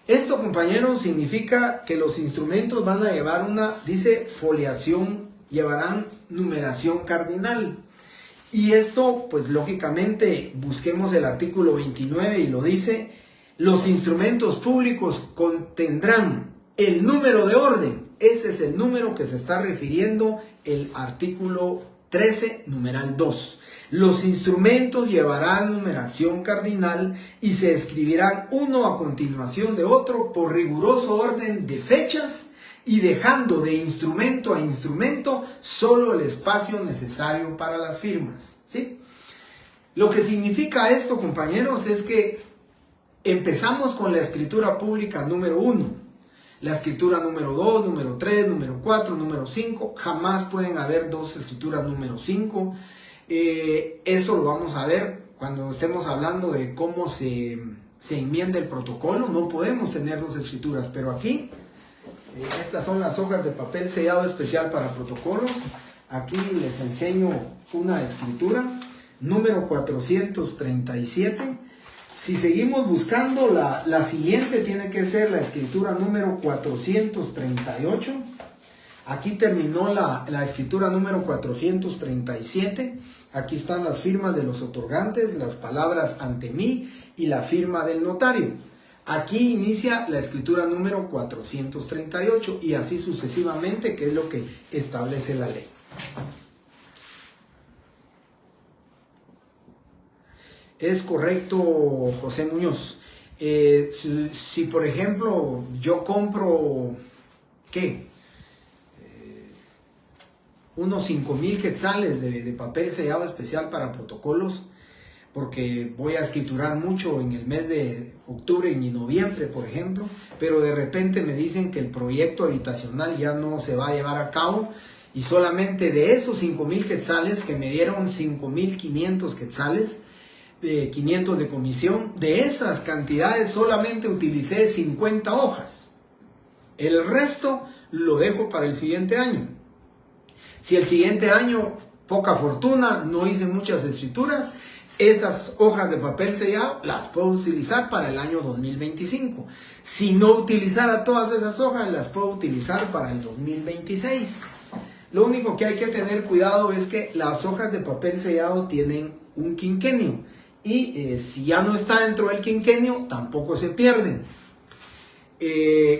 Esto, compañeros, significa que los instrumentos van a llevar dice, foliación, llevarán numeración cardinal. Y esto, pues lógicamente, busquemos el artículo 29 y lo dice, los instrumentos públicos contendrán el número de orden. Ese es el número que se está refiriendo el artículo 13, numeral 2. Los instrumentos llevarán numeración cardinal y se escribirán uno a continuación de otro por riguroso orden de fechas y dejando de instrumento a instrumento solo el espacio necesario para las firmas, ¿sí? Lo que significa esto, compañeros, es que empezamos con la escritura pública número 1, la escritura número 2, número 3, número 4, número 5, jamás pueden haber dos escrituras número 5. Eso lo vamos a ver cuando estemos hablando de cómo se enmienda el protocolo. No podemos tener dos escrituras, pero aquí estas son las hojas de papel sellado especial para protocolos. Aquí les enseño una escritura número 437. Si seguimos buscando, la siguiente tiene que ser la escritura número 438. Aquí terminó la escritura número 437. Aquí están las firmas de los otorgantes, las palabras ante mí y la firma del notario. Aquí inicia la escritura número 438 y así sucesivamente, que es lo que establece la ley. Es correcto, José Muñoz. Si por ejemplo yo compro, ¿qué? Unos 5,000 quetzales de papel sellado especial para protocolos, porque voy a escriturar mucho en el mes de octubre y noviembre, por ejemplo, pero de repente me dicen que el proyecto habitacional ya no se va a llevar a cabo y solamente de esos 5,000 quetzales que me dieron 5,500 quetzales, 500 de comisión, de esas cantidades solamente utilicé 50 hojas. El resto lo dejo para el siguiente año. Si el siguiente año, poca fortuna, no hice muchas escrituras, esas hojas de papel sellado las puedo utilizar para el año 2025. Si no utilizara todas esas hojas, las puedo utilizar para el 2026. Lo único que hay que tener cuidado es que las hojas de papel sellado tienen un quinquenio. Y si ya no está dentro del quinquenio, tampoco se pierden.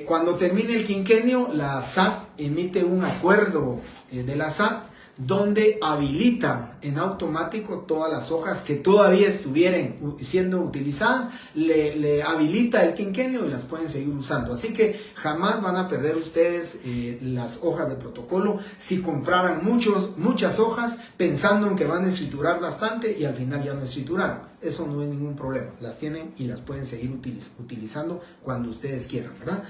Cuando termine el quinquenio, la SAT emite un acuerdo de la SAT donde habilita en automático todas las hojas que todavía estuvieran siendo utilizadas, le habilita el quinquenio y las pueden seguir usando. Así que jamás van a perder ustedes las hojas de protocolo si compraran muchas hojas pensando en que van a escriturar bastante y al final ya no escrituraron. Eso no es ningún problema, las tienen y las pueden seguir utilizando cuando ustedes quieran, ¿verdad?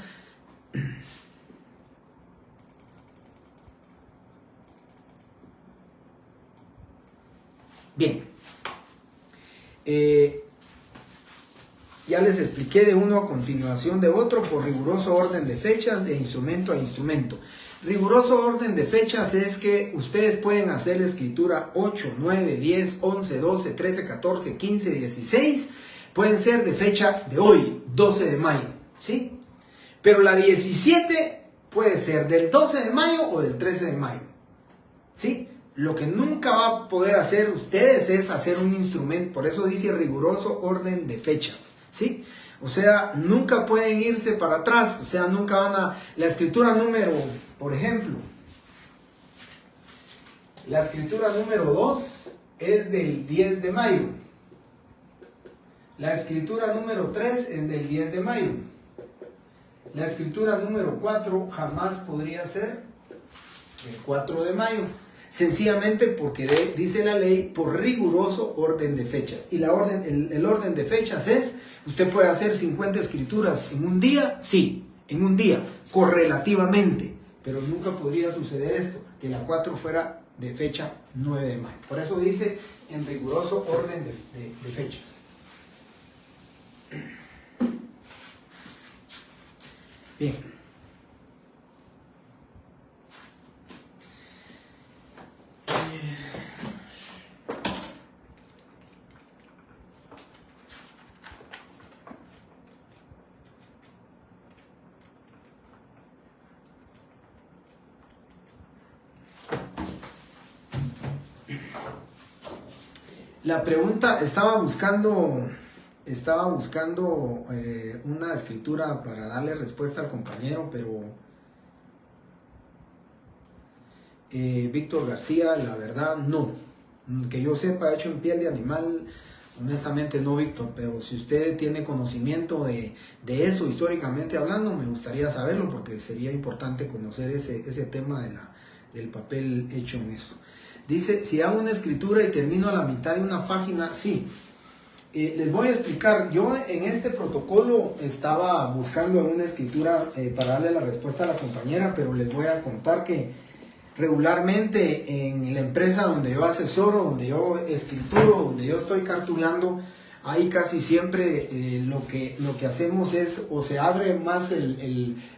Bien, ya les expliqué de uno a continuación de otro por riguroso orden de fechas de instrumento a instrumento. Riguroso orden de fechas es que ustedes pueden hacer la escritura 8, 9, 10, 11, 12, 13, 14, 15, 16. Pueden ser de fecha de hoy, 12 de mayo, ¿sí? Pero la 17 puede ser del 12 de mayo o del 13 de mayo, ¿sí? Lo que nunca va a poder hacer ustedes es hacer un instrumento, por eso dice riguroso orden de fechas, ¿sí? O sea, nunca pueden irse para atrás, o sea, nunca van a... La escritura número, por ejemplo, la escritura número 2 es del 10 de mayo. La escritura número 3 es del 10 de mayo. La escritura número 4 jamás podría ser el 4 de mayo. Sencillamente porque dice la ley por riguroso orden de fechas. Y el orden de fechas es, usted puede hacer 50 escrituras en un día, sí, en un día, correlativamente. Pero nunca podría suceder esto, que la 4 fuera de fecha 9 de mayo. Por eso dice en riguroso orden de fechas. Bien. La pregunta, estaba buscando una escritura para darle respuesta al compañero, pero Víctor García, la verdad, no. Que yo sepa, hecho en piel de animal, honestamente no, Víctor, pero si usted tiene conocimiento de eso históricamente hablando, me gustaría saberlo porque sería importante conocer ese tema del papel hecho en eso. Dice, si hago una escritura y termino a la mitad de una página, sí. Les voy a explicar, yo en este protocolo estaba buscando alguna escritura para darle la respuesta a la compañera, pero les voy a contar que regularmente en la empresa donde yo asesoro, donde yo escrituro, donde yo estoy cartulando, ahí casi siempre lo que hacemos es o se abre más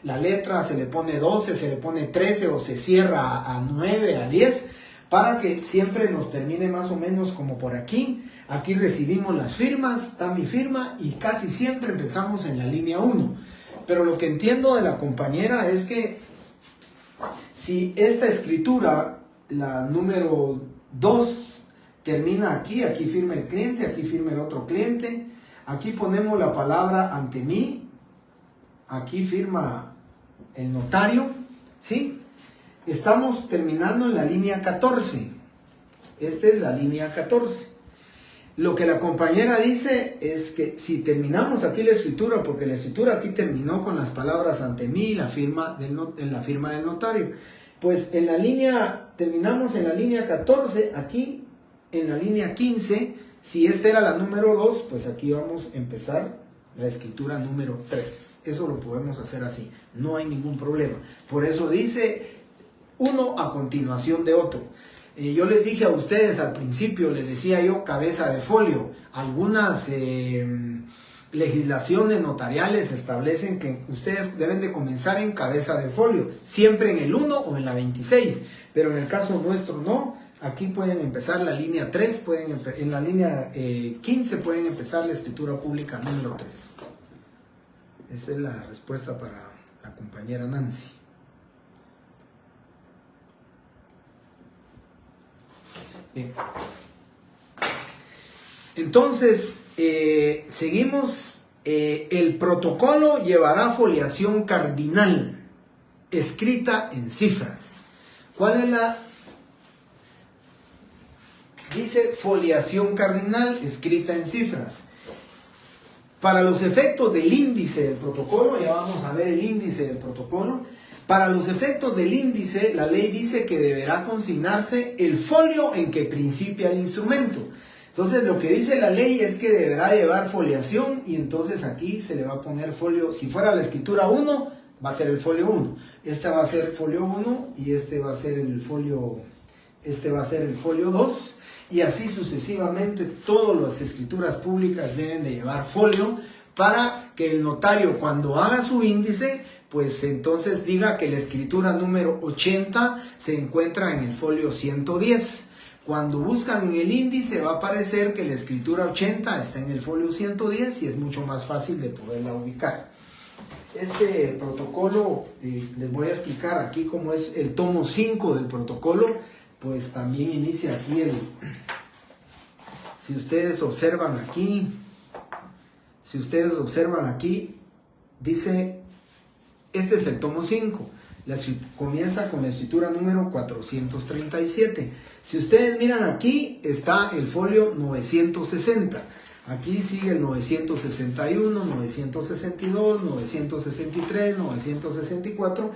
la letra, se le pone 12, se le pone 13 o se cierra a 9, a 10, para que siempre nos termine más o menos como por aquí. Aquí recibimos las firmas, está mi firma y casi siempre empezamos en la línea 1. Pero lo que entiendo de la compañera es que si esta escritura, la número 2, termina aquí, aquí firma el cliente, aquí firma el otro cliente, aquí ponemos la palabra ante mí, aquí firma el notario, ¿sí? Estamos terminando en la línea 14. Esta es la línea 14. Lo que la compañera dice es que si terminamos aquí la escritura, porque la escritura aquí terminó con las palabras ante mí, la firma del notario, pues terminamos en la línea 14, aquí en la línea 15, si esta era la número 2, pues aquí vamos a empezar la escritura número 3. Eso lo podemos hacer así, no hay ningún problema. Por eso dice uno a continuación de otro. Yo les dije a ustedes al principio, les decía yo cabeza de folio. Algunas legislaciones notariales establecen que ustedes deben de comenzar en cabeza de folio, siempre en el 1 o en la 26, pero en el caso nuestro no. Aquí pueden empezar la línea 3, en la línea 15 pueden empezar la escritura pública número 3. Esa es la respuesta para la compañera Nancy. Bien. Entonces, seguimos. El protocolo llevará foliación cardinal, escrita en cifras. ¿Cuál es la? Dice foliación cardinal, escrita en cifras. Para los efectos del índice del protocolo, ya vamos a ver el índice del protocolo. Para los efectos del índice, la ley dice que deberá consignarse el folio en que principia el instrumento. Entonces, lo que dice la ley es que deberá llevar foliación y entonces aquí se le va a poner folio. Si fuera la escritura 1, va a ser el folio 1. Este va a ser el folio 1 y este va a ser el folio 2. Y así sucesivamente, todas las escrituras públicas deben de llevar folio para que el notario, cuando haga su índice, pues entonces diga que la escritura número 80 se encuentra en el folio 110. Cuando buscan en el índice va a aparecer que la escritura 80 está en el folio 110 y es mucho más fácil de poderla ubicar. Este protocolo, les voy a explicar aquí cómo es el tomo 5 del protocolo, pues también inicia aquí si ustedes observan aquí, Si ustedes observan aquí, dice, este es el tomo 5. Comienza con la escritura número 437. Si ustedes miran aquí, está el folio 960. Aquí sigue el 961, 962, 963, 964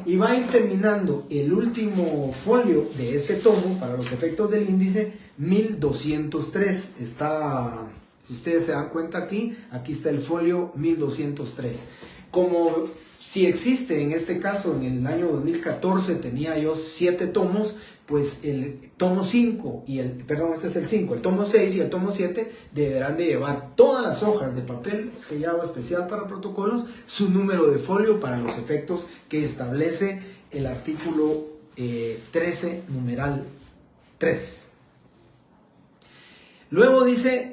y va a ir terminando el último folio de este tomo para los efectos del índice 1203. Está, si ustedes se dan cuenta aquí está el folio 1203. Como si existe en este caso en el año 2014 tenía yo 7 tomos, pues el tomo 5 y este es el 5, el tomo 6 y el tomo 7 deberán de llevar todas las hojas de papel sellado especial para protocolos, su número de folio para los efectos que establece el artículo 13, numeral 3. Luego dice...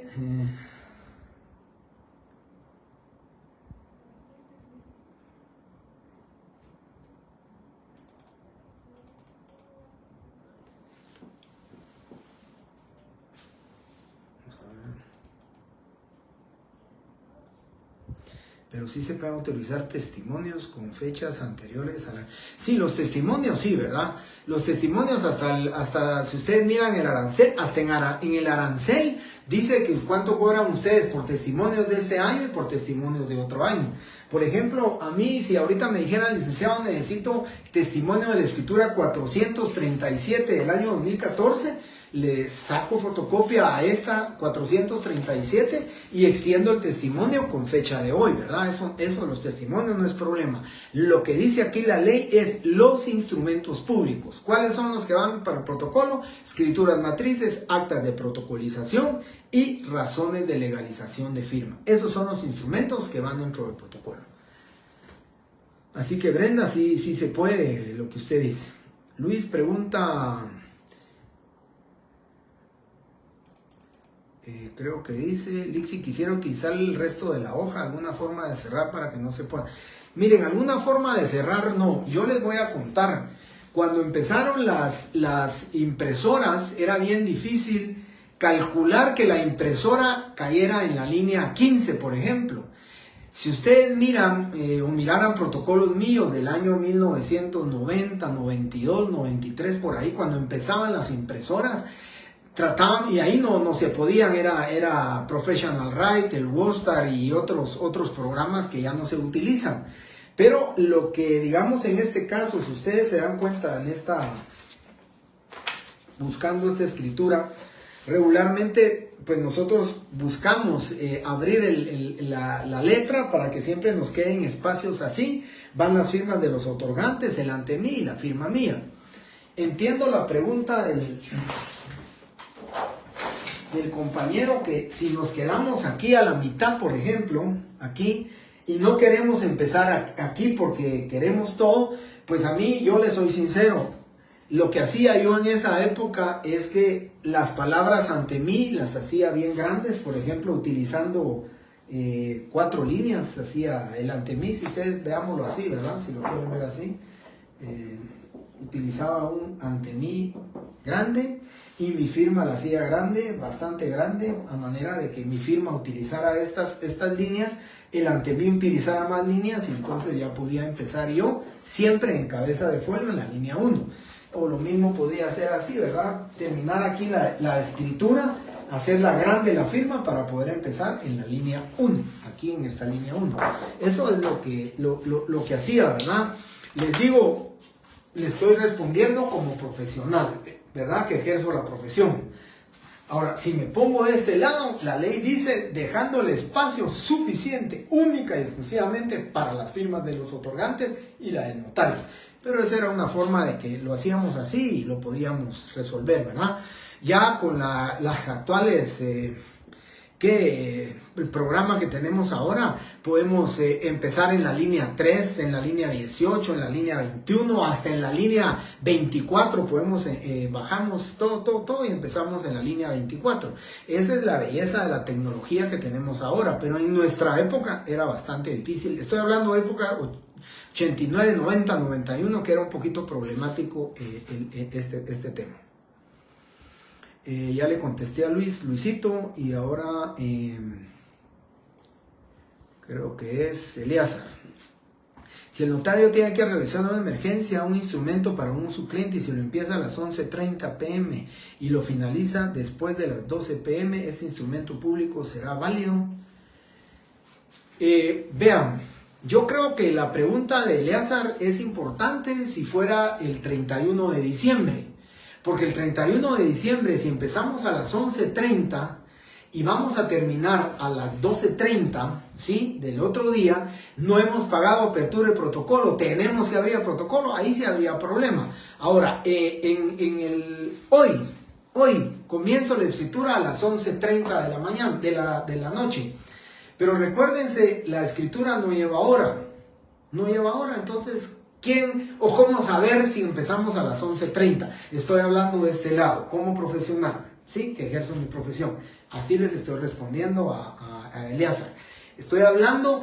pero sí se pueden utilizar testimonios con fechas anteriores a la... Sí, los testimonios, sí, ¿verdad? Los testimonios hasta si ustedes miran el arancel, hasta en el arancel dice que cuánto cobran ustedes por testimonios de este año y por testimonios de otro año. Por ejemplo, a mí, si ahorita me dijeran, licenciado, necesito testimonio de la escritura 437 del año 2014, le saco fotocopia a esta 437 y extiendo el testimonio con fecha de hoy, ¿verdad? Eso los testimonios no es problema. Lo que dice aquí la ley es los instrumentos públicos. ¿Cuáles son los que van para el protocolo? Escrituras matrices, actas de protocolización y razones de legalización de firma. Esos son los instrumentos que van dentro del protocolo. Así que Brenda, sí se puede lo que usted dice. Luis pregunta... creo que dice, Lixi, quisiera utilizar el resto de la hoja, alguna forma de cerrar para que no se pueda. Miren, alguna forma de cerrar no, yo les voy a contar. Cuando empezaron las impresoras era bien difícil calcular que la impresora cayera en la línea 15, por ejemplo. Si ustedes miran o miraran protocolos míos del año 1990, 92, 93, por ahí, cuando empezaban las impresoras, trataban, y ahí no se podían, era Professional Write, el WordStar y otros programas que ya no se utilizan. Pero lo que digamos en este caso, si ustedes se dan cuenta buscando esta escritura, regularmente pues nosotros buscamos abrir la letra para que siempre nos queden espacios así, van las firmas de los otorgantes, el ante mí y la firma mía. Entiendo la pregunta del compañero, que si nos quedamos aquí a la mitad, por ejemplo, aquí, y no queremos empezar aquí porque queremos todo, pues a mí, yo les soy sincero, lo que hacía yo en esa época es que las palabras ante mí las hacía bien grandes, por ejemplo, utilizando 4 líneas, hacía el ante mí, si ustedes veámoslo así, ¿verdad? Si lo quieren ver así, utilizaba un ante mí grande, y mi firma la hacía grande, bastante grande, a manera de que mi firma utilizara estas líneas, el ante mí utilizara más líneas, y entonces ya podía empezar yo siempre en cabeza de folio en la línea 1. O lo mismo podría hacer así, ¿verdad? Terminar aquí la escritura, hacerla grande la firma para poder empezar en la línea 1, aquí en esta línea 1. Eso es lo que hacía, ¿verdad? Les digo, le estoy respondiendo como profesional, ¿verdad? Que ejerzo la profesión. Ahora, si me pongo de este lado, la ley dice dejando el espacio suficiente, única y exclusivamente para las firmas de los otorgantes y la del notario. Pero esa era una forma de que lo hacíamos así y lo podíamos resolver, ¿verdad? Ya con las actuales... el programa que tenemos ahora, podemos empezar en la línea 3, en la línea 18, en la línea 21, hasta en la línea 24, bajamos todo y empezamos en la línea 24. Esa es la belleza de la tecnología que tenemos ahora, pero en nuestra época era bastante difícil. Estoy hablando de época 89, 90, 91, que era un poquito problemático este tema. Ya le contesté a Luisito, y ahora creo que es Eleazar. Si el notario tiene que realizar una emergencia, un instrumento para un cliente y si lo empieza a las 11:30 p.m. y lo finaliza después de las 12 p.m., ¿este instrumento público será válido? Vean, yo creo que la pregunta de Eleazar es importante si fuera el 31 de diciembre. Porque el 31 de diciembre, si empezamos a las 11:30 y vamos a terminar a las 12:30, ¿sí?, del otro día, no hemos pagado apertura de protocolo, tenemos que abrir el protocolo, ahí sí habría problema. Ahora, hoy comienzo la escritura a las 11:30 de la mañana, de la noche. Pero recuérdense, la escritura no lleva hora, entonces, ¿quién o cómo saber si empezamos a las 11:30? Estoy hablando de este lado, como profesional, ¿sí?, que ejerzo mi profesión. Así les estoy respondiendo a Eleazar. Estoy hablando,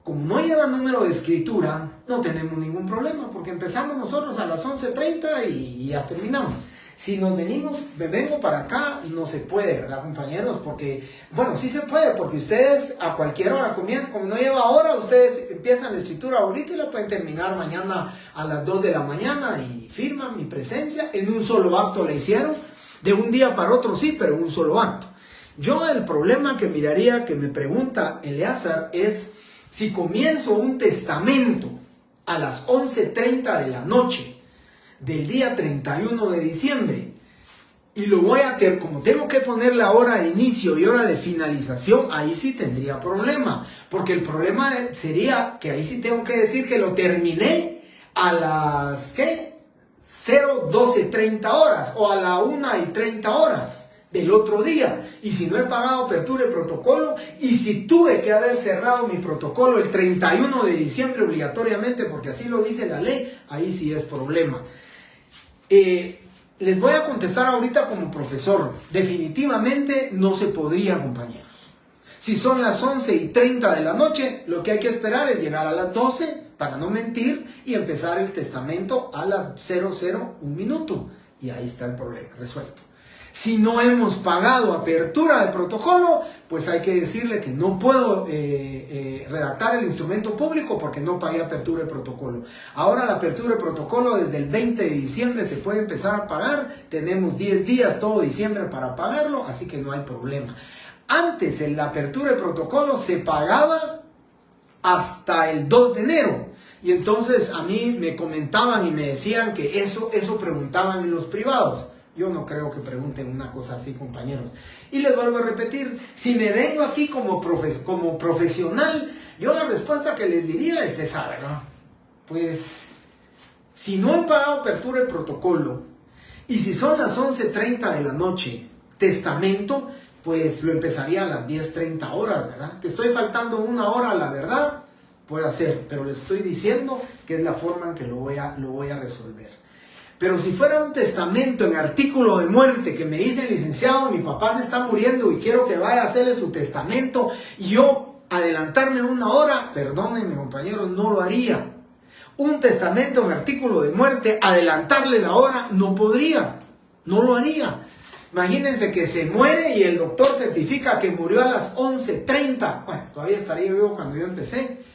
como no lleva número de escritura, no tenemos ningún problema, porque empezamos nosotros a las 11:30 y ya terminamos. Si me vengo para acá, no se puede, ¿verdad, compañeros? Porque, bueno, sí se puede, porque ustedes a cualquier hora comienzan, como no lleva hora, ustedes empiezan la escritura ahorita y la pueden terminar mañana a las 2 de la mañana y firman mi presencia. En un solo acto la hicieron, de un día para otro sí, pero en un solo acto. Yo el problema que miraría, que me pregunta Eleazar, es si comienzo un testamento a las 11:30 de la noche del día 31 de diciembre y lo voy a tener, como tengo que poner la hora de inicio y hora de finalización, ahí sí tendría problema, porque el problema sería que ahí sí tengo que decir que lo terminé a las 0:12:30 horas o a la 1:30 horas del otro día, y si no he pagado apertura de protocolo, y si tuve que haber cerrado mi protocolo el 31 de diciembre obligatoriamente, porque así lo dice la ley, ahí sí es problema. Les voy a contestar ahorita como profesor, definitivamente no se podría, compañeros. Si son las 11:30 de la noche, lo que hay que esperar es llegar a las 12, para no mentir, y empezar el testamento a las 00:01 minuto, y ahí está el problema resuelto. Si no hemos pagado apertura de protocolo, pues hay que decirle que no puedo redactar el instrumento público porque no pagué apertura de protocolo. Ahora la apertura de protocolo desde el 20 de diciembre se puede empezar a pagar. Tenemos 10 días, todo diciembre para pagarlo, así que no hay problema. Antes en la apertura de protocolo se pagaba hasta el 2 de enero. Y entonces a mí me comentaban y me decían que eso preguntaban en los privados. Yo no creo que pregunten una cosa así, compañeros. Y les vuelvo a repetir, si me vengo aquí como profesional, yo la respuesta que les diría es esa, ¿verdad? Pues, si no he pagado apertura de protocolo, y si son las 11:30 de la noche, testamento, pues lo empezaría a las 10:30 horas, ¿verdad? Que estoy faltando una hora, la verdad, puede ser, pero les estoy diciendo que es la forma en que lo voy a resolver. Pero si fuera un testamento en artículo de muerte que me dice, licenciado, mi papá se está muriendo y quiero que vaya a hacerle su testamento y yo adelantarme una hora, perdónenme, compañeros, no lo haría. Un testamento en artículo de muerte, adelantarle la hora, no podría, no lo haría. Imagínense que se muere y el doctor certifica que murió a las 11:30. Bueno, todavía estaría vivo cuando yo empecé.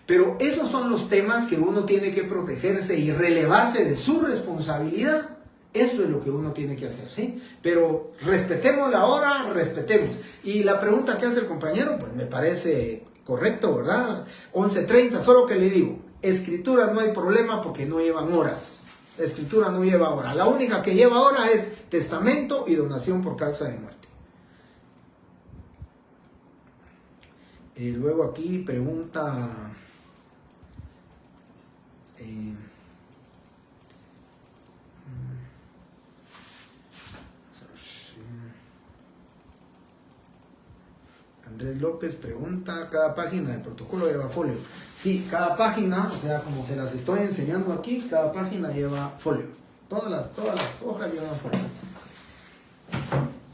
Pero esos son los temas que uno tiene que protegerse y relevarse de su responsabilidad. Eso es lo que uno tiene que hacer, ¿sí? Pero respetemos la hora, respetemos. Y la pregunta que hace el compañero, pues me parece correcto, ¿verdad? 11:30, solo que le digo, escrituras no hay problema porque no llevan horas. La escritura no lleva hora. La única que lleva hora es testamento y donación por causa de muerte. Luego aquí pregunta... Andrés López pregunta, ¿cada página del protocolo lleva folio? Sí, cada página, o sea, como se las estoy enseñando aquí, cada página lleva folio. Todas las hojas llevan folio.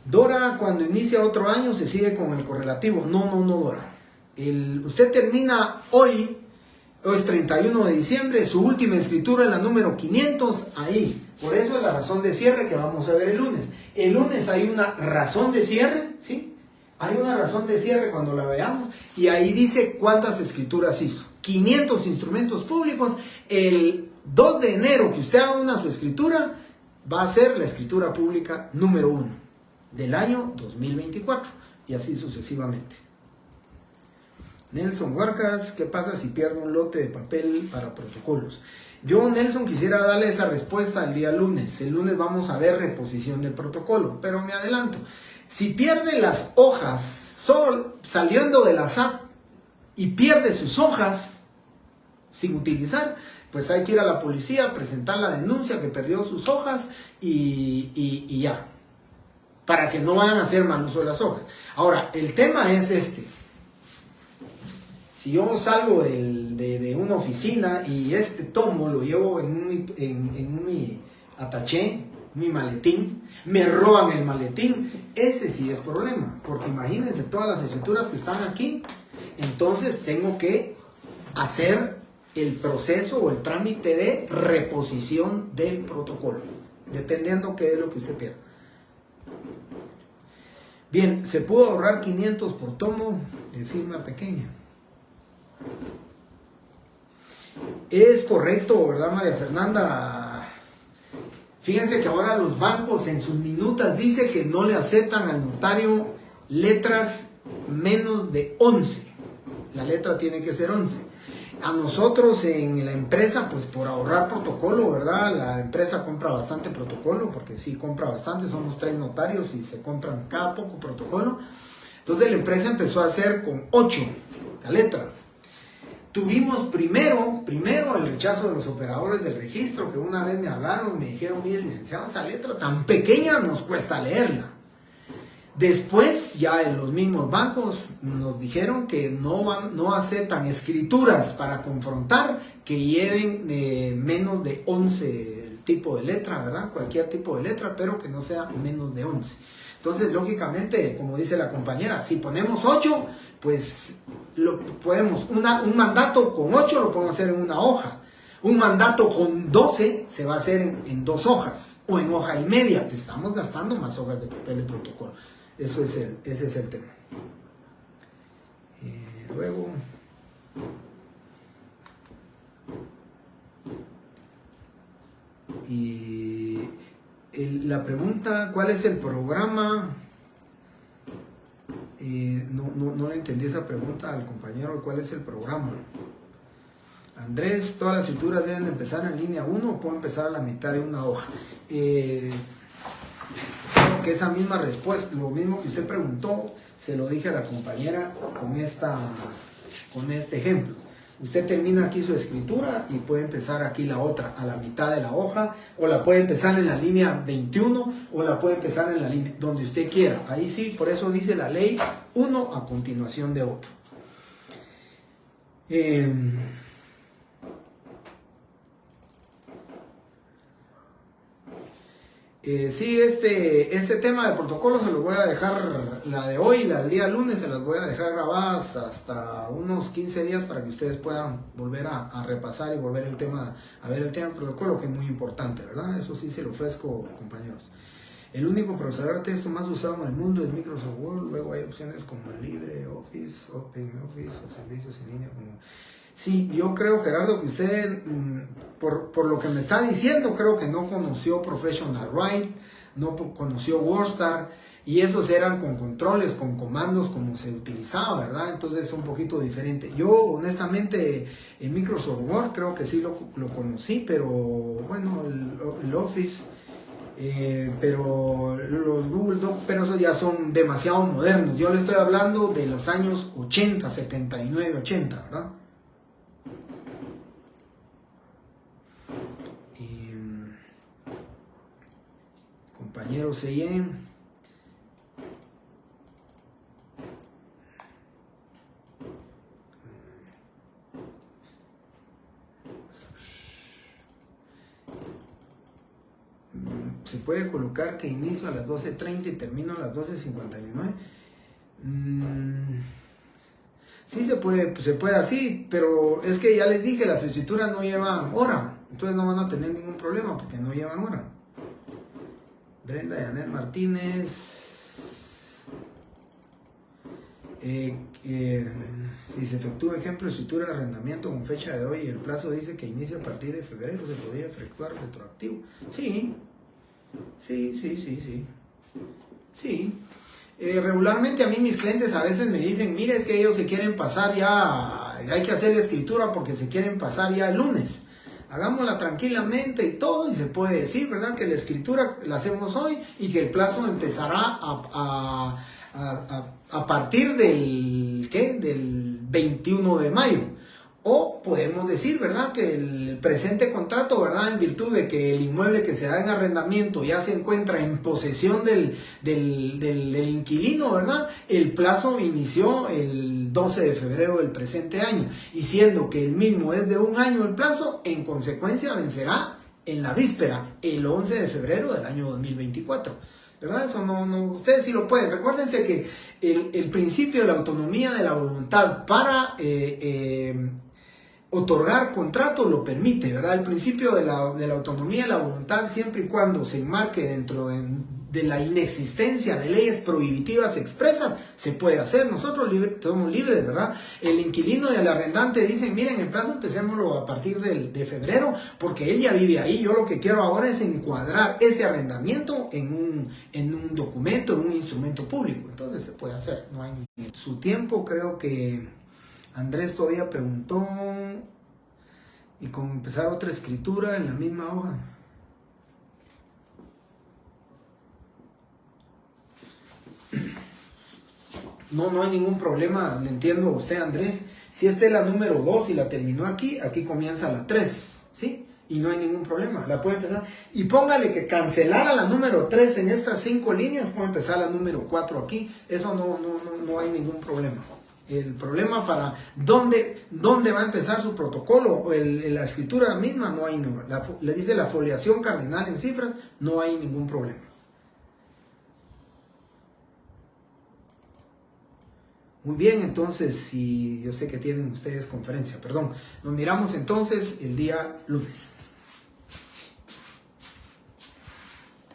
Dora, cuando inicia otro año, se sigue con el correlativo. No, Dora. Usted termina hoy es 31 de diciembre, su última escritura es la número 500, ahí. Por eso es la razón de cierre que vamos a ver el lunes. El lunes hay una razón de cierre, ¿sí? Hay una razón de cierre cuando la veamos y ahí dice cuántas escrituras hizo. 500 instrumentos públicos. El 2 de enero que usted haga una su escritura, va a ser la escritura pública número 1 del año 2024 y así sucesivamente. Nelson Huarcas, ¿qué pasa si pierdo un lote de papel para protocolos? Yo, Nelson, quisiera darle esa respuesta el día lunes. El lunes vamos a ver reposición del protocolo, pero me adelanto. Si pierde las hojas saliendo de la SAT y pierde sus hojas sin utilizar, pues hay que ir a la policía, presentar la denuncia que perdió sus hojas y ya, para que no vayan a hacer mal uso de las hojas. Ahora, el tema es este. Si yo salgo de una oficina y este tomo lo llevo en mi ataché, mi maletín, me roban el maletín, ese sí es problema, porque imagínense todas las escrituras que están aquí, entonces tengo que hacer el proceso o el trámite de reposición del protocolo, dependiendo qué es lo que usted pierda. Bien, se pudo ahorrar 500 por tomo de firma pequeña. Es correcto, ¿verdad, María Fernanda? Fíjense que ahora los bancos en sus minutas dice que no le aceptan al notario letras menos de 11. La letra tiene que ser 11. A nosotros en la empresa, pues por ahorrar protocolo, ¿verdad? La empresa compra bastante protocolo, porque sí compra bastante, somos 3 notarios y se compran cada poco protocolo. Entonces la empresa empezó a hacer con 8 la letra. Tuvimos primero el rechazo de los operadores del registro, que una vez me hablaron, me dijeron, mire, licenciado, esa letra tan pequeña nos cuesta leerla. Después, ya en los mismos bancos nos dijeron que no aceptan escrituras para confrontar que lleven menos de 11 el tipo de letra, ¿verdad? Cualquier tipo de letra, pero que no sea menos de 11. Entonces, lógicamente, como dice la compañera, si ponemos 8, pues un mandato con 8 lo podemos hacer en una hoja. Un mandato con 12 se va a hacer en 2 hojas o en hoja y media, que estamos gastando más hojas de papel de protocolo. Ese es el tema. Luego, la pregunta, ¿cuál es el programa? No le entendí esa pregunta al compañero, ¿cuál es el programa? Andrés, ¿todas las escrituras deben empezar en línea 1 o puedo empezar a la mitad de una hoja? Creo que esa misma respuesta, lo mismo que usted preguntó, se lo dije a la compañera con este ejemplo. Usted termina aquí su escritura y puede empezar aquí la otra, a la mitad de la hoja, o la puede empezar en la línea 21, o la puede empezar en la línea donde usted quiera. Ahí sí, por eso dice la ley, uno a continuación de otro. Sí, este tema de protocolo se los voy a dejar, la de hoy, la del día lunes, se las voy a dejar grabadas hasta unos 15 días para que ustedes puedan volver a repasar y volver a ver el tema del protocolo, que es muy importante, ¿verdad? Eso sí se lo ofrezco, compañeros. El único procesador de texto más usado en el mundo es Microsoft Word, luego hay opciones como LibreOffice, OpenOffice o servicios en línea como... Sí, yo creo, Gerardo, que usted, por lo que me está diciendo, creo que no conoció Professional Write, no conoció WordStar, y esos eran con controles, con comandos, como se utilizaba, ¿verdad? Entonces es un poquito diferente. Yo, honestamente, en Microsoft Word creo que sí lo conocí, pero bueno, el Office, pero los Google Docs, pero esos ya son demasiado modernos. Yo le estoy hablando de los años 80, 79, 80, ¿verdad? Compañero Seyen, se puede colocar que inicio a las 12:30 y termino a las 12:59. Sí se puede así, pero es que ya les dije, las escrituras no llevan hora, entonces no van a tener ningún problema porque no llevan hora. Brenda Janet Martínez, Si se efectúa ejemplo de escritura de arrendamiento con fecha de hoy y el plazo dice que inicia a partir de febrero, ¿se podría efectuar retroactivo? Sí. Regularmente a mí mis clientes a veces me dicen, mire, es que ellos se quieren pasar ya, hay que hacer la escritura porque se quieren pasar ya el lunes. Hagámosla tranquilamente y todo, y se puede decir, ¿verdad? Que la escritura la hacemos hoy y que el plazo empezará a partir del 21 de mayo. O podemos decir, ¿verdad? Que el presente contrato, ¿verdad? En virtud de que el inmueble que se da en arrendamiento ya se encuentra en posesión del inquilino, ¿verdad? El plazo inició el 12 de febrero del presente año. Y siendo que el mismo es de un año el plazo, en consecuencia vencerá en la víspera, el 11 de febrero del año 2024. ¿Verdad? Eso no, ustedes sí lo pueden. Recuérdense que el principio de la autonomía de la voluntad para otorgar contrato lo permite, ¿verdad? El principio de la autonomía de la voluntad, siempre y cuando se enmarque dentro de la inexistencia de leyes prohibitivas expresas, se puede hacer. Nosotros somos libres, ¿verdad? El inquilino y el arrendante dicen, miren, el plazo empecémoslo a partir de febrero, porque él ya vive ahí. Yo lo que quiero ahora es encuadrar ese arrendamiento en un documento, en un instrumento público. Entonces se puede hacer, no hay su tiempo. Creo que Andrés todavía preguntó, y con empezar otra escritura en la misma hoja. No hay ningún problema, le entiendo a usted, Andrés. Si esta es la número 2 y la terminó aquí comienza la 3, ¿sí? Y no hay ningún problema, la puede empezar. Y póngale que cancelara la número 3 en estas 5 líneas, puede empezar la número 4 aquí. Eso no hay ningún problema. El problema para dónde va a empezar su protocolo o la escritura misma, no hay, le dice la foliación cardinal en cifras, no hay ningún problema. Muy bien, entonces, si yo sé que tienen ustedes conferencia, perdón, nos miramos entonces el día lunes.